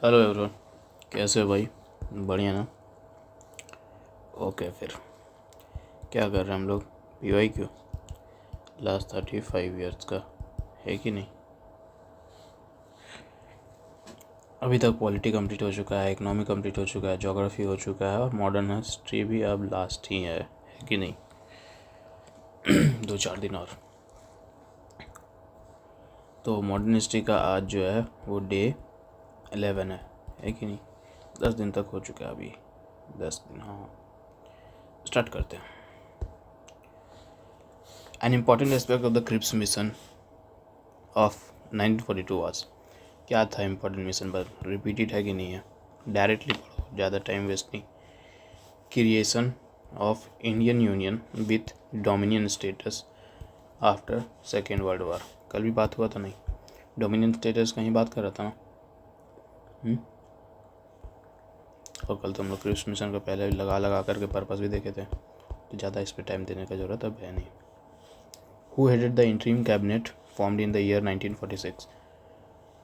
Hello everyone, कैसे हो भाई? बढ़िया ना? ओके, फिर क्या कर रहे हैं हम लोग? पीवाई क्यों? लास्ट 35 ईयर्स का है कि नहीं? अभी तक पॉलिटी कंप्लीट हो चुका है, इकोनॉमी कंप्लीट हो चुका है, ज्योग्राफी हो चुका है और मॉडर्न हिस्ट्री भी अब लास्ट ही है कि नहीं? 2-4 दिन और। तो मॉडर्न हिस्ट्री का आज जो है वो डे 11 है कि नहीं? 10 दिन तक हो चुका है अभी। 10 दिन, हाँ। स्टार्ट करते हैं। An important aspect of the Cripps mission of 1942 was, क्या था इम्पोर्टेंट मिशन पर? रिपीटेड है कि नहीं है? डायरेक्टली पढ़ो, ज़्यादा टाइम वेस्ट नहीं। Creation of Indian union with dominion status after second world war. कल भी बात हुआ था नहीं? डोमिनियन स्टेटस कहीं बात कर रहा था ना? और कल तो हम लोग क्रिप्स मिशन को पहले लगा करके पर्पस भी देखे थे, तो ज़्यादा इस पर टाइम देने का ज़रूरत अब है नहीं। Who headed the interim cabinet formed in the year 1946?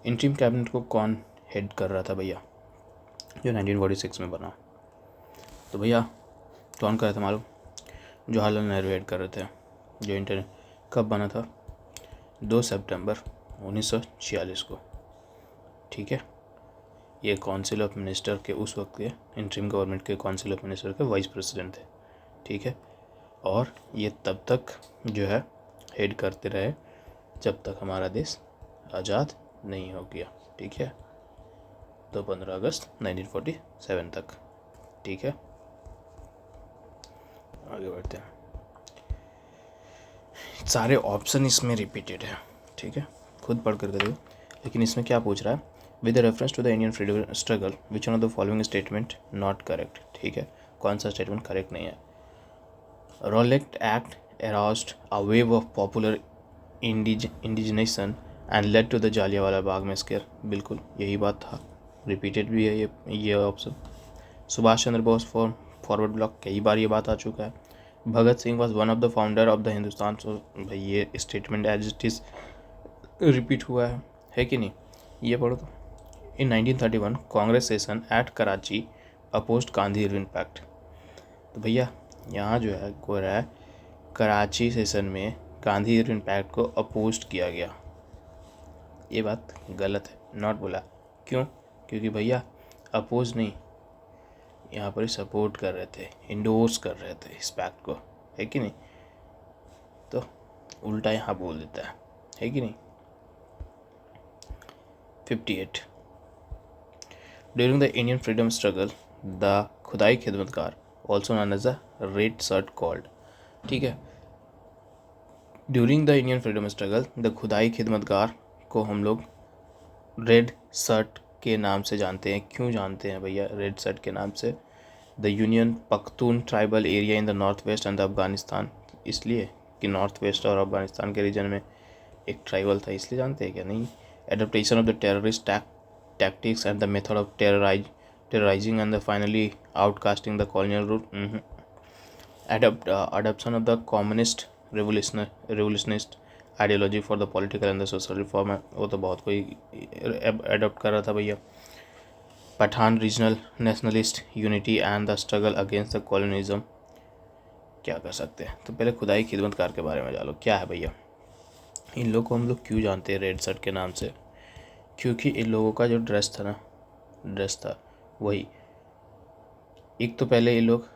Interim cabinet को कौन हेड कर रहा था भैया, जो 1946 में बना? तो भैया कौन कर रहा था मालूम? जवाहरलाल नेहरू हेड कर रहे थे। जो इंटर कब बना था? 2 सितंबर 1946 को। ठीक है, ये काउंसिल ऑफ मिनिस्टर के उस वक्त के इंटरिम गवर्नमेंट के काउंसिल ऑफ मिनिस्टर के वाइस प्रेसिडेंट थे। ठीक है, और ये तब तक जो है हेड करते रहे जब तक हमारा देश आज़ाद नहीं हो गया। ठीक है, तो 15 अगस्त 1947 तक। ठीक है, आगे बढ़ते हैं। सारे ऑप्शन इसमें रिपीटेड है, ठीक है, खुद पढ़ कर देखो। लेकिन इसमें क्या पूछ रहा है? With reference to the Indian freedom struggle which one of the following statement not correct? ठीक है, कौन सा स्टेटमेंट करेक्ट नहीं है? Rowlatt Act aroused a wave of popular indignation and led to the Jallianwala Bagh massacre. बिल्कुल यही बात था, रिपीटेड भी है ये ऑप्शन। सुभाष चंद्र बोस फॉरवर्ड ब्लॉक, कई बार ये बात आ चुका है। Bhagat Singh was one of the founder of the Hindustan. So भाई ये statement as it is repeat हुआ है कि नहीं? ये पढ़ो तो। In 1931 Congress session at Karachi opposed Gandhi Irwin pact. तो भैया यहाँ जो है को रहा है कराची सेशन में गांधी इरविन पैक्ट को अपोज किया गया। ये बात गलत है, नॉट बोला। क्यों? क्योंकि भैया अपोज नहीं, यहाँ पर सपोर्ट कर रहे थे, इंडोर्स कर रहे थे इस पैक्ट को, है कि नहीं? तो उल्टा यहाँ बोल देता है कि नहीं? 58 during the Indian freedom struggle the Khudai Khidmatgar also known as the red shirt called. ठीक है, during the Indian freedom struggle the Khudai Khidmatgar को हम लोग रेड शर्ट के नाम से जानते हैं। क्यों जानते हैं भैया रेड शर्ट के नाम से? The union Pakhtun tribal area in the north west and Afghanistan, इसलिए कि नॉर्थ वेस्ट और अफगानिस्तान के रीजन में एक ट्राइबल था, इसलिए जानते हैं क्या? नहीं। Adaptation of the terrorist tactics and the method of terrorizing and the finally outcasting the colonial rule. Adoption of the communist revolutionist ideology for the political and the social reform है, वो तो बहुत कोई अडोप्ट कर रहा था भैया। Pathan regional nationalist unity and the struggle against the colonialism. क्या कर सकते हैं? तो पहले खुदाई खिदमतकार के बारे में जानो क्या है भैया। इन लोग को हम लोग क्यों जानते हैं रेड शर्ट के नाम से? क्योंकि इन लोगों का जो ड्रेस था वही, एक तो पहले ये लोग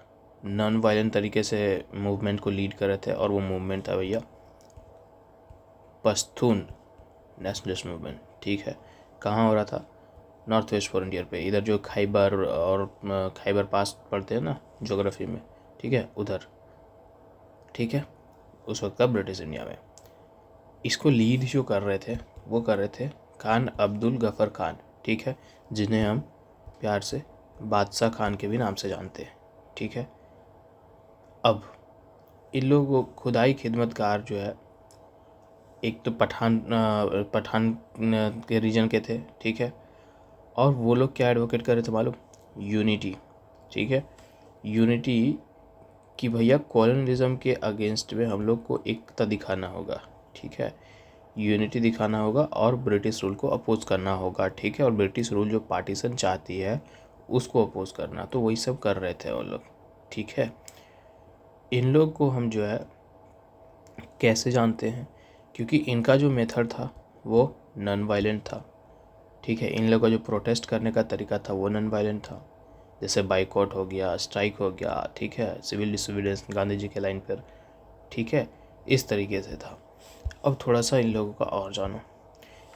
नॉन वायलेंट तरीके से मूवमेंट को लीड कर रहे थे, और वो मूवमेंट था भैया पश्तून नेशनलिस्ट मूवमेंट। ठीक है, कहाँ हो रहा था? नॉर्थ वेस्ट फ्रंटियर पे, इधर जो खैबर और खैबर पास पढ़ते हैं ना ज्योग्राफी में, ठीक है, उधर। ठीक है, उस वक्त का ब्रिटिश इंडिया में। इसको लीड जो कर रहे थे वो कर रहे थे खान अब्दुल गफ़र खान। ठीक है, जिन्हें हम प्यार से बादशाह खान के भी नाम से जानते हैं। ठीक है, अब इन लोगों खुदाई खिदमतकार जो है, एक तो पठान के रीजन के थे। ठीक है, और वो लोग क्या एडवोकेट कर रहे थे मालूम? यूनिटी। ठीक है, यूनिटी कि भैया कॉलोनिज्म के अगेंस्ट में हम लोग को एकता दिखाना होगा। ठीक है, यूनिटी दिखाना होगा और ब्रिटिश रूल को अपोज करना होगा, ठीक है। और ब्रिटिश रूल जो पार्टीशन चाहती है उसको अपोज करना, तो वही सब कर रहे थे वो लोग, ठीक है। इन लोग को हम जो है कैसे जानते हैं, क्योंकि इनका जो मेथड था वो नॉन वायलेंट था, ठीक है। इन लोगों का जो प्रोटेस्ट करने का तरीका था वो नॉन वायलेंट था, जैसे बाइकआउट हो गया, स्ट्राइक हो गया, ठीक है, सिविल डिसोबीडियंस गांधी जी के लाइन पर, ठीक है, इस तरीके से था। अब थोड़ा सा इन लोगों का और जानो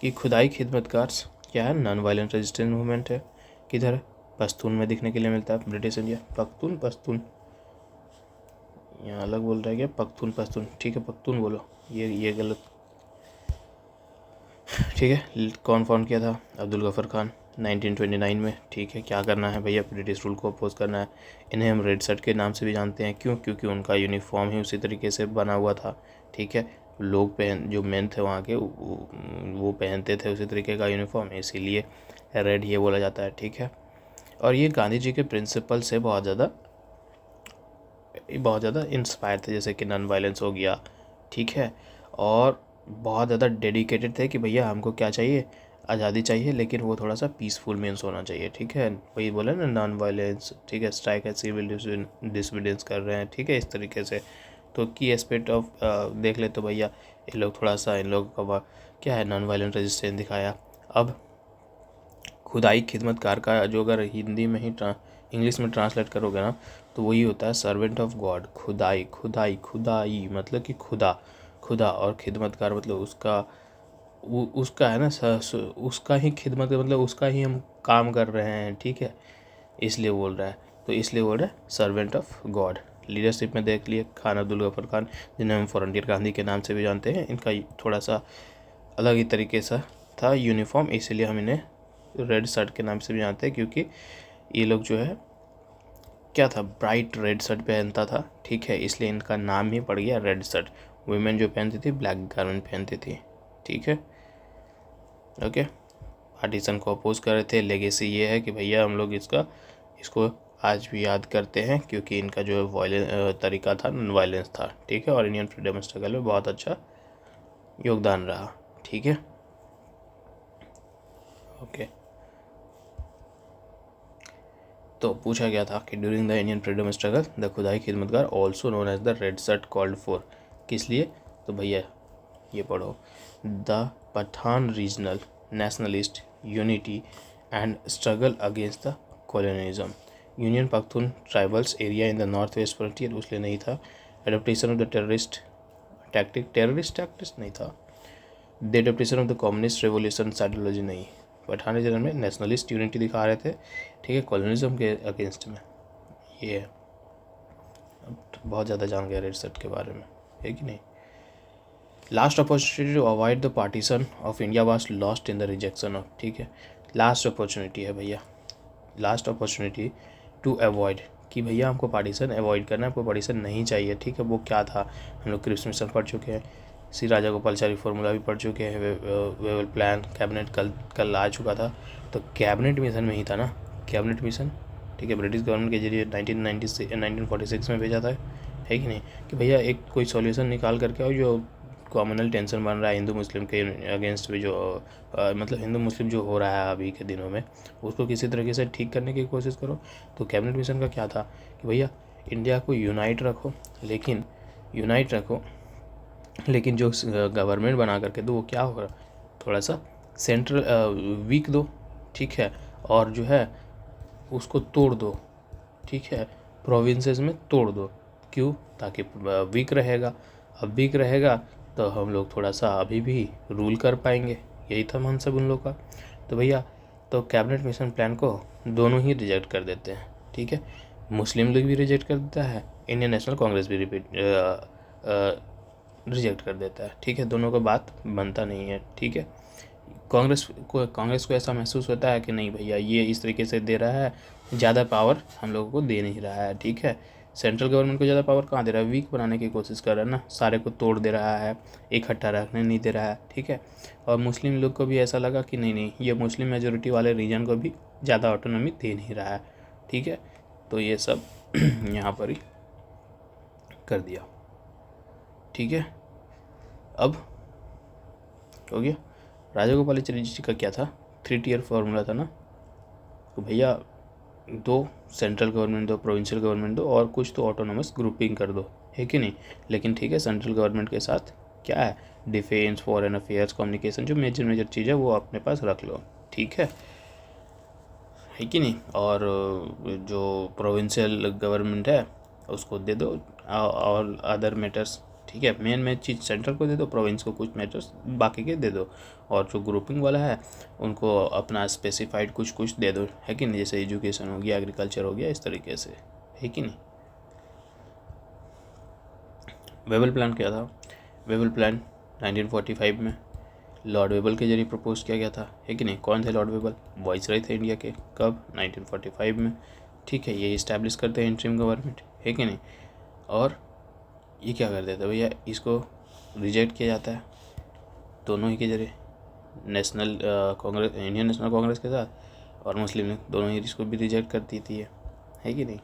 कि खुदाई खिदमतगार क्या है, नॉन वायलेंट रेजिस्टेंस मूवमेंट है। किधर है, पश्तून में दिखने के लिए मिलता है, ब्रिटिश इंडिया, पख्तून यहाँ अलग बोल रहा है क्या, पख्तून, ठीक है, पख्तून बोलो, ये गलत, ठीक है। कौन फाउंड किया था, अब्दुल गफ़र खान 1929 में, ठीक है। क्या करना है भैया, ब्रिटिश रूल को अपोज करना है। इन्हें हम रेड शर्ट के नाम से भी जानते हैं, क्यों, क्योंकि उनका यूनिफॉर्म ही उसी तरीके से बना हुआ था, ठीक है। लोग जो मेन थे वहाँ के वो पहनते थे उसी तरीके का यूनिफॉर्म, इसीलिए रेड ये बोला जाता है, ठीक है। और ये गांधी जी के प्रिंसिपल से बहुत ज़्यादा इंस्पायर थे, जैसे कि नॉन वायलेंस हो गया, ठीक है। और बहुत ज़्यादा डेडिकेटेड थे कि भैया हमको क्या चाहिए, आज़ादी चाहिए, लेकिन वो थोड़ा सा पीसफुल मीन्स होना चाहिए, ठीक है। वही बोले ना, नॉन वायलेंस, ठीक है, स्ट्राइक है, सिविल डिसोबीडियंस कर रहे हैं, ठीक है, इस तरीके से। तो की एस्पेक्ट ऑफ देख ले तो भैया ये लोग थोड़ा सा, इन लोगों का क्या है, नॉन वायलेंट रेजिस्टेंस दिखाया। अब खुदाई खिदमतकार का जो अगर हिंदी में ही इंग्लिश में ट्रांसलेट करोगे ना, तो वही होता है सर्वेंट ऑफ गॉड। खुदाई मतलब कि खुदा, और खिदमतकार मतलब उसका है ना, उसका ही खिदमत, मतलब उसका ही हम काम कर रहे हैं, ठीक है, इसलिए बोल रहा है। तो इसलिए बोल रहा है सर्वेंट ऑफ गॉड। लीडरशिप में देख लिए खान अब्दुल गफर खान, जिन्हें हम फ्रंटियर गांधी के नाम से भी जानते हैं। इनका थोड़ा सा अलग ही तरीके से था यूनिफॉर्म, इसीलिए हम इन्हें रेड शर्ट के नाम से भी जानते हैं, क्योंकि ये लोग जो है क्या था, ब्राइट रेड शर्ट पहनता था, ठीक है, इसलिए इनका नाम ही पड़ गया रेड शर्ट। वुमेन जो पहनती थी ब्लैक गारमेंट पहनती थी, ठीक है, ओके। पार्टीशन को अपोज कर रहे थे। लेगेसी ये है कि भैया हम लोग इसको आज भी याद करते हैं, क्योंकि इनका जो तरीका था नॉन वायलेंस था, ठीक है, और इंडियन फ्रीडम स्ट्रगल में बहुत अच्छा योगदान रहा, ठीक है, ओके। तो पूछा गया था कि during the Indian freedom struggle the Khudai Khidmatgar also known as the red shirt called for, किस लिए, तो भैया ये पढ़ो, the Pathan regional nationalist unity and struggle against the colonialism, union Pakhtun tribals area in the north west frontier, उसलिए नहीं था। Adaptation of the terrorist tactics नहीं था। The adaptation of the communist revolution ideology नहीं। पठान रीजन में नेशनलिस्ट यूनिटी दिखा रहे थे, ठीक है, कॉलोनिज्म के अगेंस्ट में, ये है। अब तो बहुत ज़्यादा जान गया रेड शर्ट के बारे में, है कि नहीं। Last opportunity to avoid the partition of India was lost in the rejection of, ठीक है, लास्ट अपॉर्चुनिटी है भैया, लास्ट अपॉर्चुनिटी टू अवॉइड, कि भैया हमको पार्टीशन अवॉइड करना है, हमको पार्टीशन नहीं चाहिए, ठीक है। वो क्या था, हम लोग क्रिप्स मिशन पढ़ चुके हैं, सी राजा गोपालचारी फॉर्मूला भी पढ़ चुके हैं, वेवल प्लान, कैबिनेट कल आ चुका था। तो कैबिनेट मिशन में ही था ना, कैबिनेट मिशन, ठीक है, ब्रिटिश गवर्नमेंट के जरिए 1946 में भेजा था, है कि नहीं, कि भैया एक कोई सॉल्यूशन निकाल करके आओ, जो कॉमनल टेंशन बन रहा है हिंदू मुस्लिम के अगेंस्ट भी, जो मतलब हिंदू मुस्लिम जो हो रहा है अभी के दिनों में, उसको किसी तरीके से ठीक करने की कोशिश करो। तो कैबिनेट मिशन का क्या था कि भैया इंडिया को यूनाइट रखो, लेकिन जो गवर्नमेंट बना करके दो वो क्या होगा, थोड़ा सा सेंट्रल वीक दो, ठीक है, और जो है उसको तोड़ दो, ठीक है, प्रोविंसेस में तोड़ दो, क्यों, ताकि वीक रहेगा। अब वीक रहेगा तो हम लोग थोड़ा सा अभी भी रूल कर पाएंगे, यही था मनसब उन लोग का। तो भैया तो कैबिनेट मिशन प्लान को दोनों ही रिजेक्ट कर देते हैं, ठीक है, मुस्लिम लीग भी रिजेक्ट कर देता है, इंडियन नेशनल कांग्रेस भी रिजेक्ट कर देता है, ठीक है, दोनों का बात बनता नहीं है, ठीक है। कांग्रेस को ऐसा महसूस होता है कि नहीं भैया ये इस तरीके से दे रहा है, ज़्यादा पावर हम लोगों को दे नहीं रहा है, ठीक है, सेंट्रल गवर्नमेंट को ज़्यादा पावर कहाँ दे रहा है, वीक बनाने की कोशिश कर रहा है ना, सारे को तोड़ दे रहा है, इकट्ठा रखने नहीं दे रहा है, ठीक है। और मुस्लिम लोग को भी ऐसा लगा कि नहीं ये मुस्लिम मेजोरिटी वाले रीजन को भी ज़्यादा ऑटोनॉमी दे नहीं रहा है, ठीक है। तो ये सब यहाँ पर ही कर दिया, ठीक है। अब हो गया। राजागोपालाचारी जी का क्या था, 3 टियर फॉर्मूला था ना, तो भैया 2 सेंट्रल गवर्नमेंट दो, प्रोविंशियल गवर्नमेंट दो और कुछ तो ऑटोनोमस ग्रुपिंग कर दो, है कि नहीं। लेकिन ठीक है, सेंट्रल गवर्नमेंट के साथ क्या है, डिफेंस, फॉरेन अफेयर्स, कम्युनिकेशन, जो मेजर चीज़ है वो अपने पास रख लो, ठीक है कि नहीं। और जो प्रोविंशियल गवर्नमेंट है उसको दे दो और अदर मैटर्स, ठीक है, मेन चीज़ सेंट्रल को दे दो, प्रोविंस को कुछ मैटर्स बाकी के दे दो, और जो ग्रुपिंग वाला है उनको अपना स्पेसिफाइड कुछ दे दो, है कि नहीं। जैसे एजुकेशन हो गया, एग्रीकल्चर हो गया, इस तरीके से, है कि नहीं। वेबल प्लान क्या था, वेबल प्लान 1945 में लॉर्ड वेबल के जरिए प्रपोज किया गया था, है कि नहीं। कौन थे लॉर्ड वेबल, वाइसरॉय थे इंडिया के, कब, 1945 में, ठीक है। ये इस्टेब्लिश करते हैं इंटरिम गवर्नमेंट, है कि नहीं। और ये क्या कर देते भैया, इसको रिजेक्ट किया जाता है दोनों ही के जरिए, national Congress, Indian national Congress के साथ, और मुस्लिम लीग दोनों ही इसको भी रिजेक्ट कर देती है कि नहीं।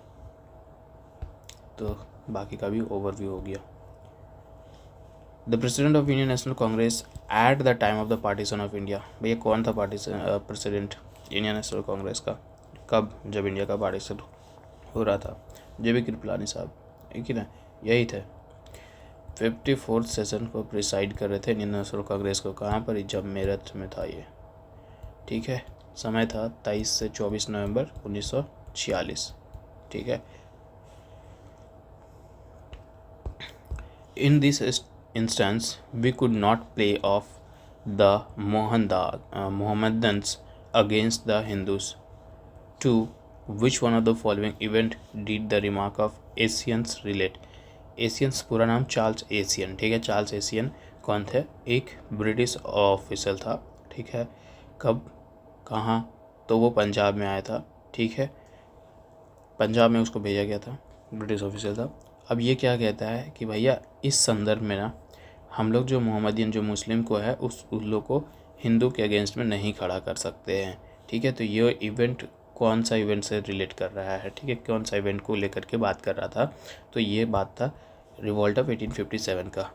तो बाकी का भी ओवरव्यू हो गया। The president of Indian national Congress at the time of the partition of India, भैया कौन था प्रेसिडेंट इंडियन नेशनल कांग्रेस का, कब, जब इंडिया का पार्टीशन हो रहा था, JB कृपलानी साहब, है कि ना, यही थे। 54th सेशन को प्रिसाइड कर रहे थे इंडियन नेशनल कांग्रेस को, कहाँ पर, जब मेरठ में था ये, ठीक है। समय था 23 से 24 नवंबर 1946, ठीक है। In this instance, we could not play off the Mohammedans against the Hindus. To which one of the following event did the remark of Asians relate? Asians पूरा नाम चार्ल्स एशियन, ठीक है। चार्ल्स एशियन कौन थे, एक British officer था, ठीक है। कब, कहाँ, तो वो पंजाब में आया था, ठीक है। पंजाब में उसको भेजा गया था, ब्रिटिश ऑफिसर था। अब ये क्या कहता है कि भैया इस संदर्भ में ना हम लोग जो मोहम्मदियन, जो मुस्लिम को है, उस लोग को हिंदू के अगेंस्ट में नहीं खड़ा कर सकते हैं, ठीक है। तो ये इवेंट कौन सा इवेंट से रिलेट कर रहा है, ठीक है, कौन सा इवेंट को लेकर के बात कर रहा था, तो ये बात था रिवॉल्ट ऑफ 1857 का,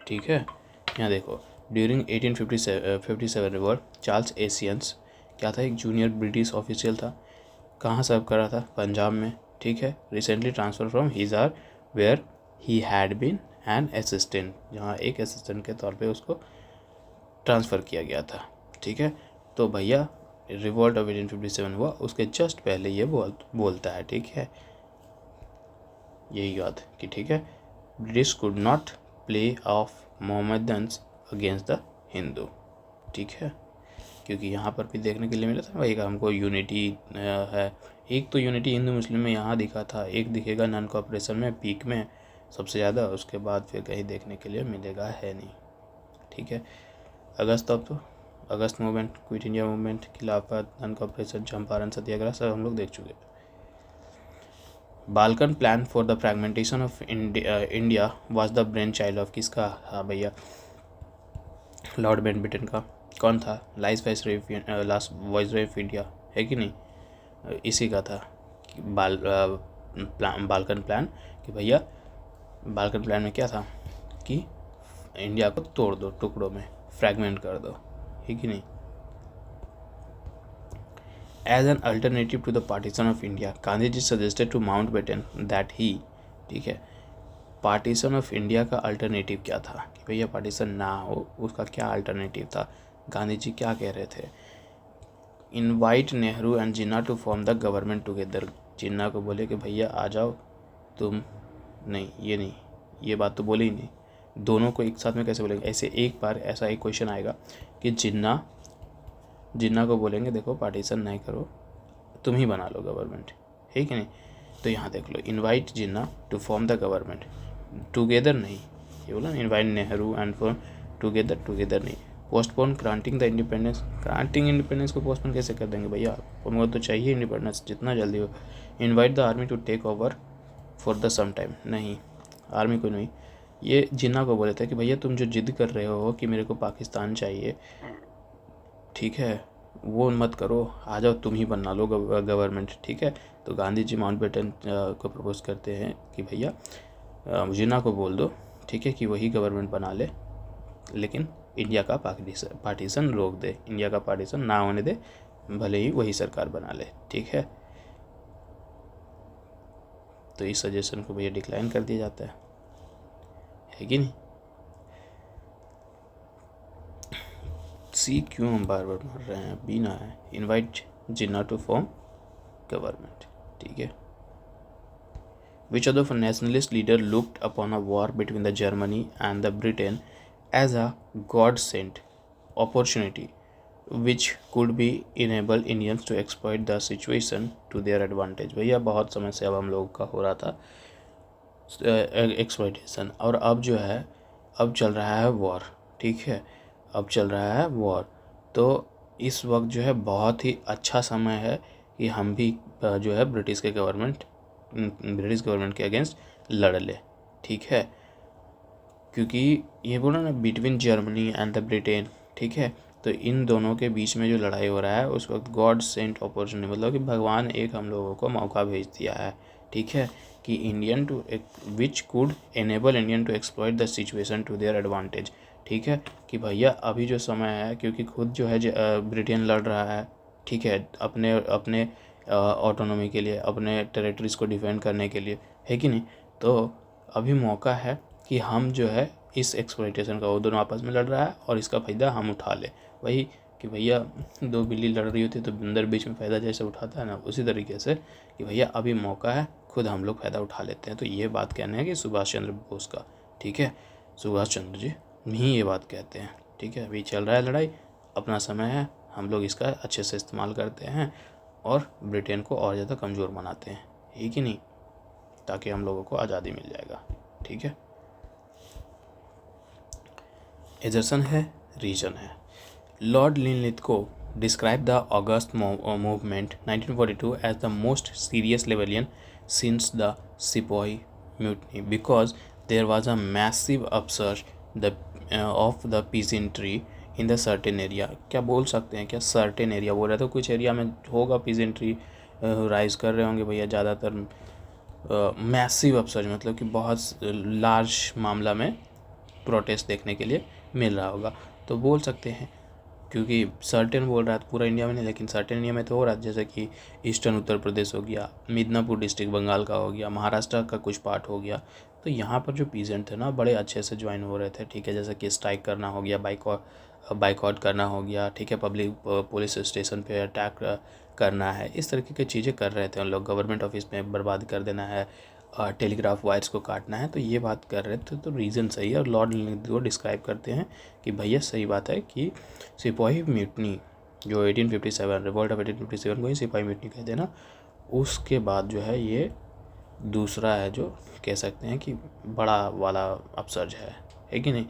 ठीक है। यहाँ देखो, ड्यूरिंग 1857 रिवॉल्ट, चार्ल्स एशियंस क्या था, एक जूनियर ब्रिटिश ऑफिशियल था, कहाँ सर्व कर रहा था, पंजाब में, ठीक है। Recently transfer from Hisar where he had been an assistant, जहाँ एक असिस्टेंट के तौर पे उसको ट्रांसफ़र किया गया था, ठीक है। तो भैया रिवॉल्ट ऑफ 1857 हुआ, उसके जस्ट पहले ये बोलता है, ठीक है, यही याद कि ठीक है, British could not play of Mohammedans against the Hindu, ठीक है। क्योंकि यहाँ पर भी देखने के लिए मिला था भाई का हमको यूनिटी है, एक तो यूनिटी हिंदू मुस्लिम में यहाँ दिखा था, एक दिखेगा नॉन कोऑपरेशन में पीक में सबसे ज़्यादा, उसके बाद फिर कहीं देखने के लिए मिलेगा है नहीं, ठीक है। अगस्त, अब तो अगस्त मूवमेंट, क्विट इंडिया मूवमेंट, खिलाफत, नॉन कोऑपरेशन, चंपारण सत्याग्रह सब हम लोग देख चुके। Balkan plan for the fragmentation of India was the brain child of किसका, हाँ भैया लॉर्ड माउंटबेटन का। कौन था, लास्ट वाइसरॉय ऑफ इंडिया, है कि नहीं, इसी का था कि बाल्कन प्लान, कि भैया बाल्कन प्लान में क्या था कि इंडिया को तोड़ दो, टुकड़ों में फ्रैगमेंट कर दो, है कि नहीं। As an alternative to the partition of India, Gandhi ji suggested to Mountbatten that he, ठीक है, पार्टीशन ऑफ इंडिया का अल्टरनेटिव क्या था, कि भैया पार्टीशन ना हो, उसका क्या अल्टरनेटिव था, गांधी जी क्या कह रहे थे। Invite Nehru and Jinnah to form the government together, Jinnah को बोले कि भैया आ जाओ तुम, नहीं ये बात तो बोले ही नहीं, दोनों को एक साथ में कैसे बोलेंगे। ऐसे एक बार ऐसा एक क्वेश्चन आएगा कि जिन्ना को बोलेंगे देखो पार्टीशन नहीं करो, तुम ही बना लो गवर्नमेंट, है कि नहीं। तो यहाँ देख लो, invite Jinnah to form the government, together नहीं, ये बोला ना, invite Nehru and form together नहीं। Postpone granting the independence, granting independence को पोस्टपोन कैसे कर देंगे भैया, हमको तो चाहिए इंडिपेंडेंस जितना जल्दी हो। Invite the army to take over for the some time, नहीं आर्मी को नहीं, ये जिन्ना को बोले थे कि भैया तुम जो जिद कर रहे हो कि मेरे को पाकिस्तान चाहिए, ठीक है, वो मत करो, आ जाओ तुम ही बना लो गवर्नमेंट, ठीक है। तो गांधी जी माउंटबेटन को प्रपोज करते हैं कि भैया जिन्ना को बोल दो, ठीक है, कि वही गवर्नमेंट बना ले, लेकिन इंडिया का पार्टीशन रोक दे, इंडिया का पार्टीशन ना होने दे, भले ही वही सरकार बना ले। ठीक है, तो इस सजेशन को भैया डिक्लाइन कर दिया जाता है कि नहीं। सी क्यों हम बार बार मार रहे हैं, बी ना है। Invite Jinnah to form government. ठीक है, which of the nationalist leader looked upon a war between the Germany and the Britain as a God-sent opportunity which could be enable Indians to exploit the situation to their advantage। भैया बहुत समय से अब हम लोगों का हो रहा था एक्सप्लॉइटेशन, और अब जो है अब चल रहा है वॉर। ठीक है, अब चल रहा है वॉर, तो इस वक्त जो है बहुत ही अच्छा समय है कि हम भी जो है ब्रिटिश गवर्नमेंट के अगेंस्ट लड़ ले। ठीक है, क्योंकि ये बोला ना between Germany and the Britain. ठीक है, तो इन दोनों के बीच में जो लड़ाई हो रहा है उस वक्त गॉड सेंट अपॉर्चुनिटी, मतलब कि भगवान एक हम लोगों को मौका भेज दिया है। ठीक है, कि Indian to which could enable Indian to exploit the situation to their advantage. ठीक है, कि भैया अभी जो समय है, क्योंकि खुद जो है ब्रिटेन लड़ रहा है। ठीक है, अपने ऑटोनॉमी के लिए, अपने टेरिटरीज को डिफेंड करने के लिए, है कि नहीं। तो अभी मौका है कि हम जो है इस एक्सप्लॉइटेशन का, वो दोनों आपस में लड़ रहा है और इसका फ़ायदा हम उठा ले। वही कि भैया दो बिल्ली लड़ रही होती तो बंदर बीच में फ़ायदा जैसे उठाता है ना, उसी तरीके से कि भैया अभी मौका है, खुद हम लोग फ़ायदा उठा लेते हैं। तो ये बात कहना है कि सुभाष चंद्र बोस का। ठीक है, सुभाष चंद्र जी ही ये बात कहते हैं। ठीक है, अभी चल रहा है लड़ाई, अपना समय है, हम लोग इसका अच्छे से इस्तेमाल करते हैं और ब्रिटेन को और ज़्यादा कमज़ोर बनाते हैं, है कि नहीं, ताकि हम लोगों को आज़ादी मिल जाएगा। ठीक है, एजर्सन है, रीजन है। Lord Linlithgow described the August movement 1942 as the most serious rebellion since the Sepoy Mutiny because there was a massive upsurge of the peasantry in the certain area। क्या बोल सकते हैं, क्या certain area बोल रहे, तो कुछ एरिया में होगा peasantry राइज कर रहे होंगे भैया, ज़्यादातर मैसिव अपसर्ज मतलब कि बहुत लार्ज मामला में प्रोटेस्ट देखने के लिए मिल रहा होगा। तो बोल सकते हैं, क्योंकि सर्टेन बोल रहा है, पूरा इंडिया में नहीं लेकिन सर्टेन इंडिया में तो हो रहा है, जैसे कि ईस्टर्न उत्तर प्रदेश हो गया, मिदनापुर डिस्ट्रिक्ट बंगाल का हो गया, महाराष्ट्र का कुछ पार्ट हो गया। तो यहाँ पर जो पीजेंट थे ना बड़े अच्छे से ज्वाइन हो रहे थे। ठीक है, जैसे कि स्ट्राइक करना हो गया, बाइकआउट करना हो गया। ठीक है, पब्लिक पुलिस स्टेशन पे अटैक करना है, इस तरीके की चीज़ें कर रहे थे उन लोग। गवर्नमेंट ऑफिस में बर्बाद कर देना है, टेलीग्राफ वायर्स को काटना है, तो ये बात कर रहे थे। तो रीज़न सही है, और लॉर्ड लिनलिथगो को डिस्क्राइब करते हैं कि भैया सही बात है कि सिपाही म्यूटनी जो 1857 रिवॉल्ट ऑफ 1857 को ही सिपाही म्यूटनी कहते हैं ना, उसके बाद जो है ये दूसरा है जो कह सकते हैं कि बड़ा वाला अपसर्ज है कि नहीं।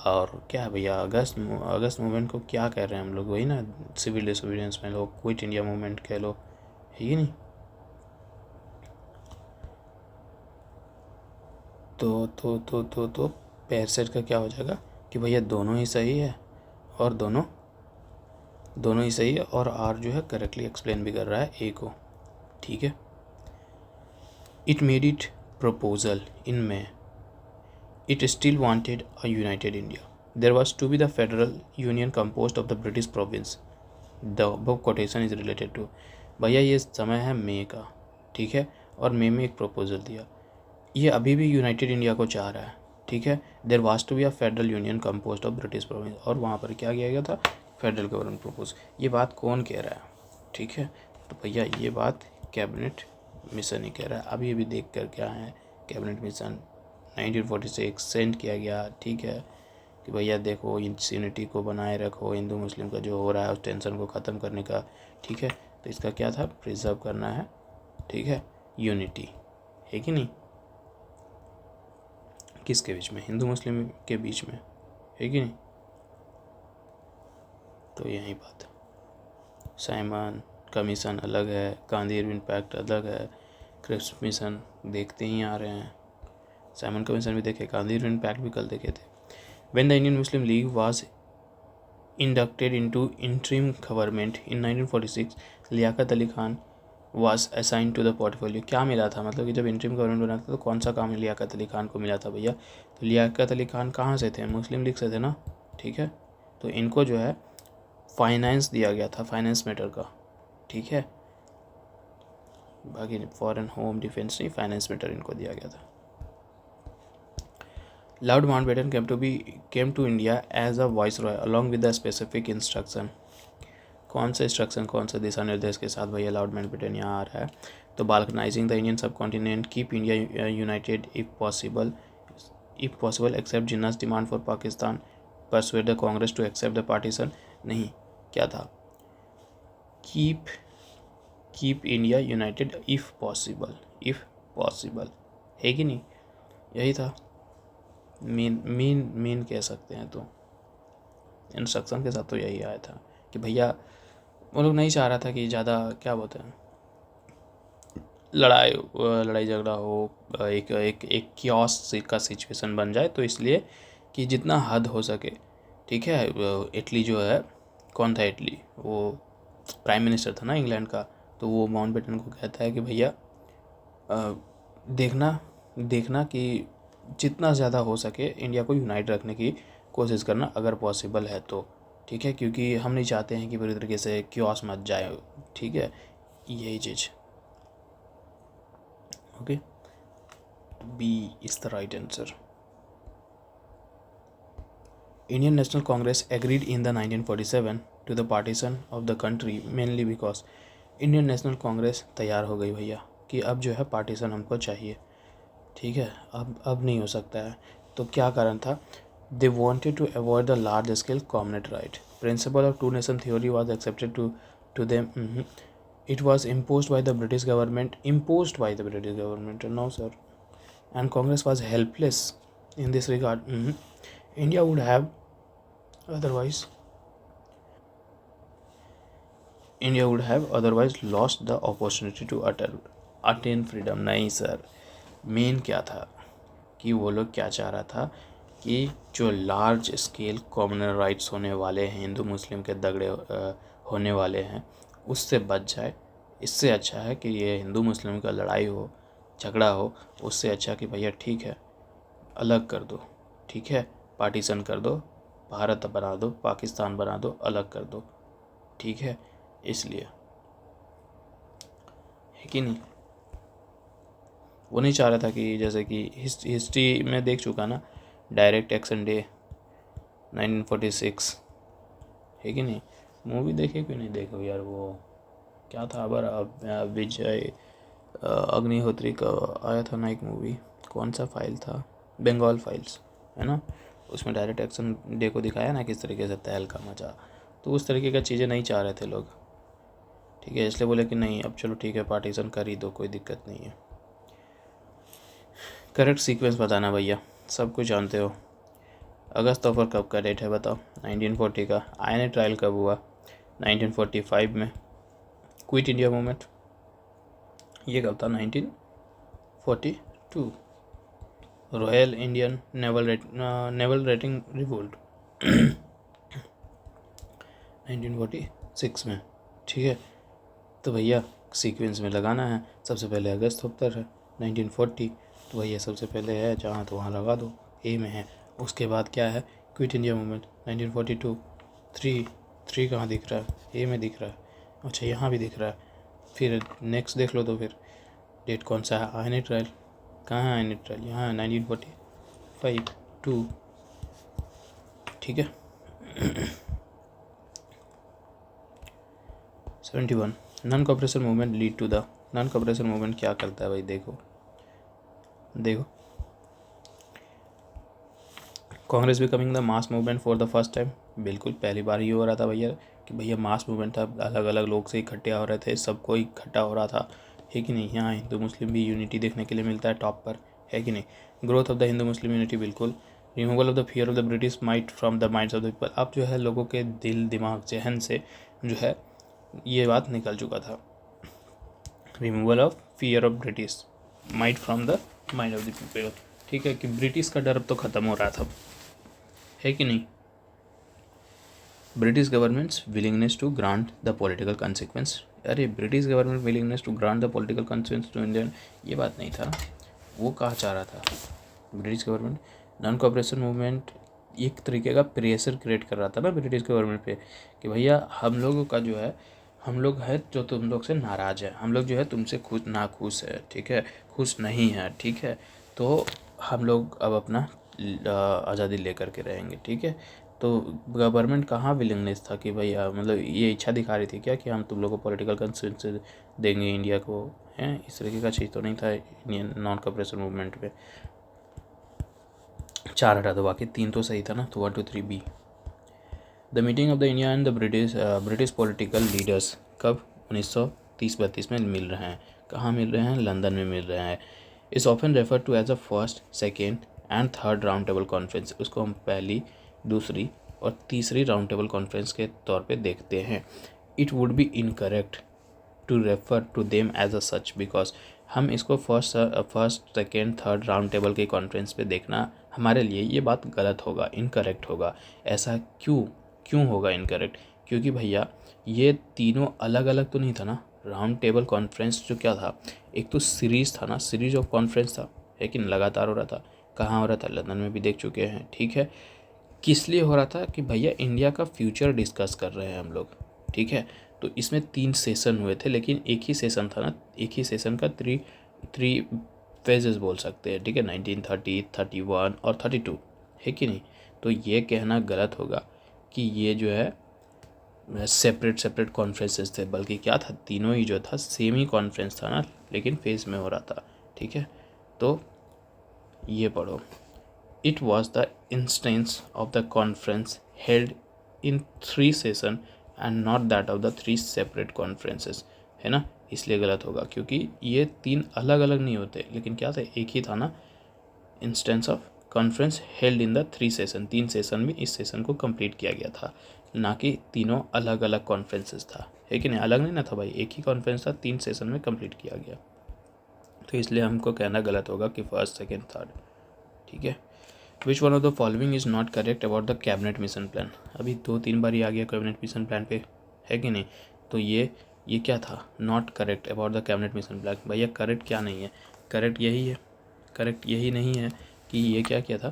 और क्या है भैया, अगस्त मूवमेंट को क्या कह रहे हैं हम लोग, वही ना सिविल डिसोबीडियंस में लोग क्विट इंडिया मूवमेंट कह लो, है कि नहीं। तो पैर सेट का क्या हो जाएगा कि भैया दोनों ही सही है, और दोनों ही सही है, और आर जो है करेक्टली एक्सप्लेन भी कर रहा है ए को। ठीक है, it made it proposal in May it still wanted a united India. There was to be the federal union composed of the British province. The above quotation is related to. भैया ये समय है मई का। ठीक है, और मई में एक प्रपोजल दिया, ये अभी भी यूनाइटेड इंडिया को चाह रहा है। ठीक है, there was to be a federal union composed of British province, और वहाँ पर क्या किया गया था, फेडरल गवर्नमेंट प्रपोज। ये बात कौन कह रहा है, ठीक है, तो भैया ये बात कैबिनेट मिशन ही कह रहा है। अभी अभी देख कर क्या है, कैबिनेट मिशन 1946 सेंड किया गया। ठीक है, कि भैया देखो इस यूनिटी को बनाए रखो, हिंदू मुस्लिम का जो हो रहा है उस टेंशन को ख़त्म करने का। ठीक है, तो इसका क्या था, प्रिजर्व करना है। ठीक है, यूनिटी, है कि नहीं, किसके बीच में, हिंदू मुस्लिम के बीच में, है कि नहीं। तो यही बात है, साइमन कमीशन अलग है, गांधी इरविन पैक्ट अलग है, क्रिप्स मिशन देखते ही आ रहे हैं, साइमन कमीशन भी देखे, गांधी इरविन पैक्ट भी कल देखे थे। When the Indian Muslim League was inducted into interim government in 1946, Liaquat Ali Khan was assign to the portfolio. क्या मिला था, मतलब कि जब इंटरिम गवर्नमेंट बना था तो कौन सा काम लियाकत अली खान को मिला था भैया, तो लियाकत अली खान कहाँ से थे, मुस्लिम लीग से थे ना। ठीक है। तो इनको जो है फाइनेंस दिया गया था, फाइनेंस मैटर का, ठीक है। बाकी फॉरेन होम डिफेंस नहीं, फाइनेंस मैटर इनको दिया गया था। Lord Mountbatten came to India as a viceroy along with the specific instruction. कौन सा इंस्ट्रक्शन, कौन सा दिशा निर्देश के साथ भैया लॉर्ड माउंटबेटन यहाँ आ रहा है? तो balkanising the Indian subcontinent, keep India united if possible accept Jinnah's demand for Pakistan, persuade the Congress to accept the partition. नहीं, क्या था? Keep India united if possible है कि नहीं? यही था मेन कह सकते हैं। तो इंस्ट्रक्शन के साथ तो यही आया था कि भैया वो लोग नहीं चाह रहा था कि ज़्यादा क्या बोलते हैं लड़ाई झगड़ा हो, एक क्योस का सिचुएशन बन जाए, तो इसलिए कि जितना हद हो सके, ठीक है। इटली जो है, कौन था इटली, वो प्राइम मिनिस्टर था ना इंग्लैंड का, तो वो माउंटबेटन को कहता है कि भैया देखना कि जितना ज़्यादा हो सके इंडिया को यूनाइट रखने की कोशिश करना, अगर पॉसिबल है तो, ठीक है, क्योंकि हम नहीं चाहते हैं कि पूरी तरीके से क्योस मच जाए, ठीक है, यही चीज़। Okay, B is the right answer. Indian National Congress agreed in the 1947 to the partition of the country mainly because Indian national Congress तैयार हो गई भैया कि अब जो है पार्टीशन हमको चाहिए, ठीक है, अब नहीं हो सकता है। तो क्या कारण था? They wanted to avoid the large scale communal riot, principle of two nation theory was accepted to them, it was imposed by the British government, no sir, and Congress was helpless in this regard. India would have otherwise lost the opportunity to attain freedom. नहीं sir, main क्या था कि वो लोग क्या चाह रहा था कि जो लार्ज स्केल कॉमनल राइट्स होने वाले हैं, हिंदू मुस्लिम के दगड़े होने वाले हैं, उससे बच जाए। इससे अच्छा है कि ये हिंदू मुस्लिम का लड़ाई हो, झगड़ा हो, उससे अच्छा कि भैया ठीक है अलग कर दो, ठीक है, पार्टीशन कर दो, भारत बना दो, पाकिस्तान बना दो, अलग कर दो, ठीक है, इसलिए, है कि नहीं। वो नहीं चाह रहा था कि जैसे कि हिस्ट्री में देख चुका ना, डायरेक्ट एक्शन डे 1946, है कि नहीं। मूवी देखे क्यों नहीं देखो यार, वो क्या था विजय अग्निहोत्री का आया था ना एक मूवी, कौन सा फाइल था, बंगाल फाइल्स, है ना। उसमें डायरेक्ट एक्शन डे को दिखाया ना किस तरीके से तहलका मचा। तो उस तरीके का चीज़ें नहीं चाह रहे थे लोग, ठीक है, इसलिए बोले कि नहीं अब चलो ठीक है पार्टीशन कर ही दो, कोई दिक्कत नहीं है। करेक्ट सीक्वेंस बताना भैया, सब कुछ जानते हो। अगस्त ऑफर कब का डेट है बताओ? 1940 का। आईएनए ट्रायल कब हुआ? 1945 में। क्विट इंडिया मूवमेंट ये कब था? 1942। Royal Indian naval rating revolt 1946 में, ठीक है। तो भैया सीक्वेंस में लगाना है, सबसे पहले अगस्त उत्तर है 1940, तो भैया सबसे पहले है जहाँ तो वहाँ लगा दो, ए में है। उसके बाद क्या है? क्विट इंडिया मूवमेंट 1942, थ्री कहाँ दिख रहा है? ए में दिख रहा है, अच्छा यहाँ भी दिख रहा है। फिर नेक्स्ट देख लो, तो फिर डेट कौन सा है? आईएनए ट्रायल, कहाँ है आईएनए ट्रायल? यहाँ है 1945 2, ठीक है। 71 non cooperation movement lead to the, non cooperation movement क्या करता है भाई? देखो Congress becoming the mass movement for the first time, बिल्कुल पहली बार ये हो रहा था भैया कि भैया मास मूवमेंट था, अलग अलग लोग से इकट्ठे हो रहे थे, सबको इकट्ठा हो रहा था, है कि नहीं। यहाँ हिंदू मुस्लिम भी यूनिटी देखने के लिए मिलता है टॉप पर, है कि नहीं। Growth of the Hindu Muslim unity, बिल्कुल। Removal of the fear of the British might from the minds of the people, अब जो है लोगों के दिल दिमाग जहन से जो है ये बात निकल चुका था। Removal of fear of British might from the mind of the people, ठीक है, कि ब्रिटिश का डर अब तो ख़त्म हो रहा था, है कि नहीं। British government's willingness to grant the political consequence, अरे British government willingness to grant the political consequence to Indian, ये बात नहीं था, वो कहा चाह रहा था British government. Non cooperation movement एक तरीके का प्रेशर क्रिएट कर रहा था ना ब्रिटिश गवर्नमेंट पे कि भैया हम लोगों का जो है, हम लोग है जो तुम लोग से नाराज़ है, हम लोग जो है तुमसे खुश नाखुश है, ठीक है, खुश नहीं है, ठीक है, तो हम लोग अब अपना आज़ादी लेकर के रहेंगे, ठीक है। तो गवर्नमेंट कहाँ विलिंगनेस था कि भैया मतलब ये इच्छा दिखा रही थी क्या कि हम तुम लोग को पॉलिटिकल कंसेंसस देंगे इंडिया को, हैं, इस तरीके का चीज़ तो नहीं था इंडियन नॉन कॉपरेशन मूवमेंट में। 4 हटा दो, बाकी 3 तो सही था ना, तो 1 2 3 B. The meeting of the India and the British political leaders कब 1930-32 में मिल रहे हैं, कहाँ मिल रहे हैं, लंदन में मिल रहे हैं। Is often refer to as a first, second and third round table conference, उसको हम पहली, दूसरी और तीसरी राउंड टेबल कॉन्फ्रेंस के तौर पे देखते हैं। It would be incorrect to refer to them as a such because, हम इसको first second third round table के कॉन्फ्रेंस पे देखना हमारे लिए ये बात गलत होगा, इनकरेक्ट होगा। ऐसा क्यों क्यों होगा इनकरेक्ट? क्योंकि भैया ये तीनों अलग अलग तो नहीं था ना। राउंड टेबल कॉन्फ्रेंस जो क्या था, एक तो सीरीज़ था ना, सीरीज ऑफ कॉन्फ्रेंस था, लेकिन लगातार हो रहा था। कहाँ हो रहा था? लंदन में भी देख चुके हैं, ठीक है। किस लिए हो रहा था? कि भैया इंडिया का फ्यूचर डिस्कस कर रहे हैं हम लोग, ठीक है। तो इसमें 3 सेशन हुए थे, लेकिन एक ही सेशन था ना, एक ही सेशन का थ्री फेजेस बोल सकते हैं, ठीक है। 1930, 31 और 32, है कि नहीं? तो ये कहना गलत होगा कि ये जो है सेपरेट कॉन्फ्रेंसेस थे, बल्कि क्या था, तीनों ही जो था सेम ही कॉन्फ्रेंस था ना, लेकिन फेज में हो रहा था, ठीक है। तो ये पढ़ो, it was the instance of the conference held in 3 session and not that of the 3 separate conferences, है ना। इसलिए गलत होगा क्योंकि ये 3 अलग अलग नहीं होते, लेकिन क्या था, एक ही था ना। Instance of conference held in the 3 session, 3 session में इस सेशन को कंप्लीट किया गया था, ना कि तीनों अलग अलग कॉन्फ्रेंसेस था, है कि नहीं? अलग नहीं ना था भाई, एक ही कॉन्फ्रेंस था, 3 सेशन में कंप्लीट किया गया। तो इसलिए हमको कहना गलत होगा कि फर्स्ट सेकेंड थर्ड, ठीक है। विच one of the following is not correct about the cabinet mission plan? अभी 2-3 बार ही आ गया कैबिनेट मिशन प्लान पे, है कि नहीं? तो ये क्या था? Not correct about the cabinet mission plan. भैया करेक्ट क्या नहीं है? करेक्ट यही है, करेक्ट यही नहीं है कि ये क्या किया था,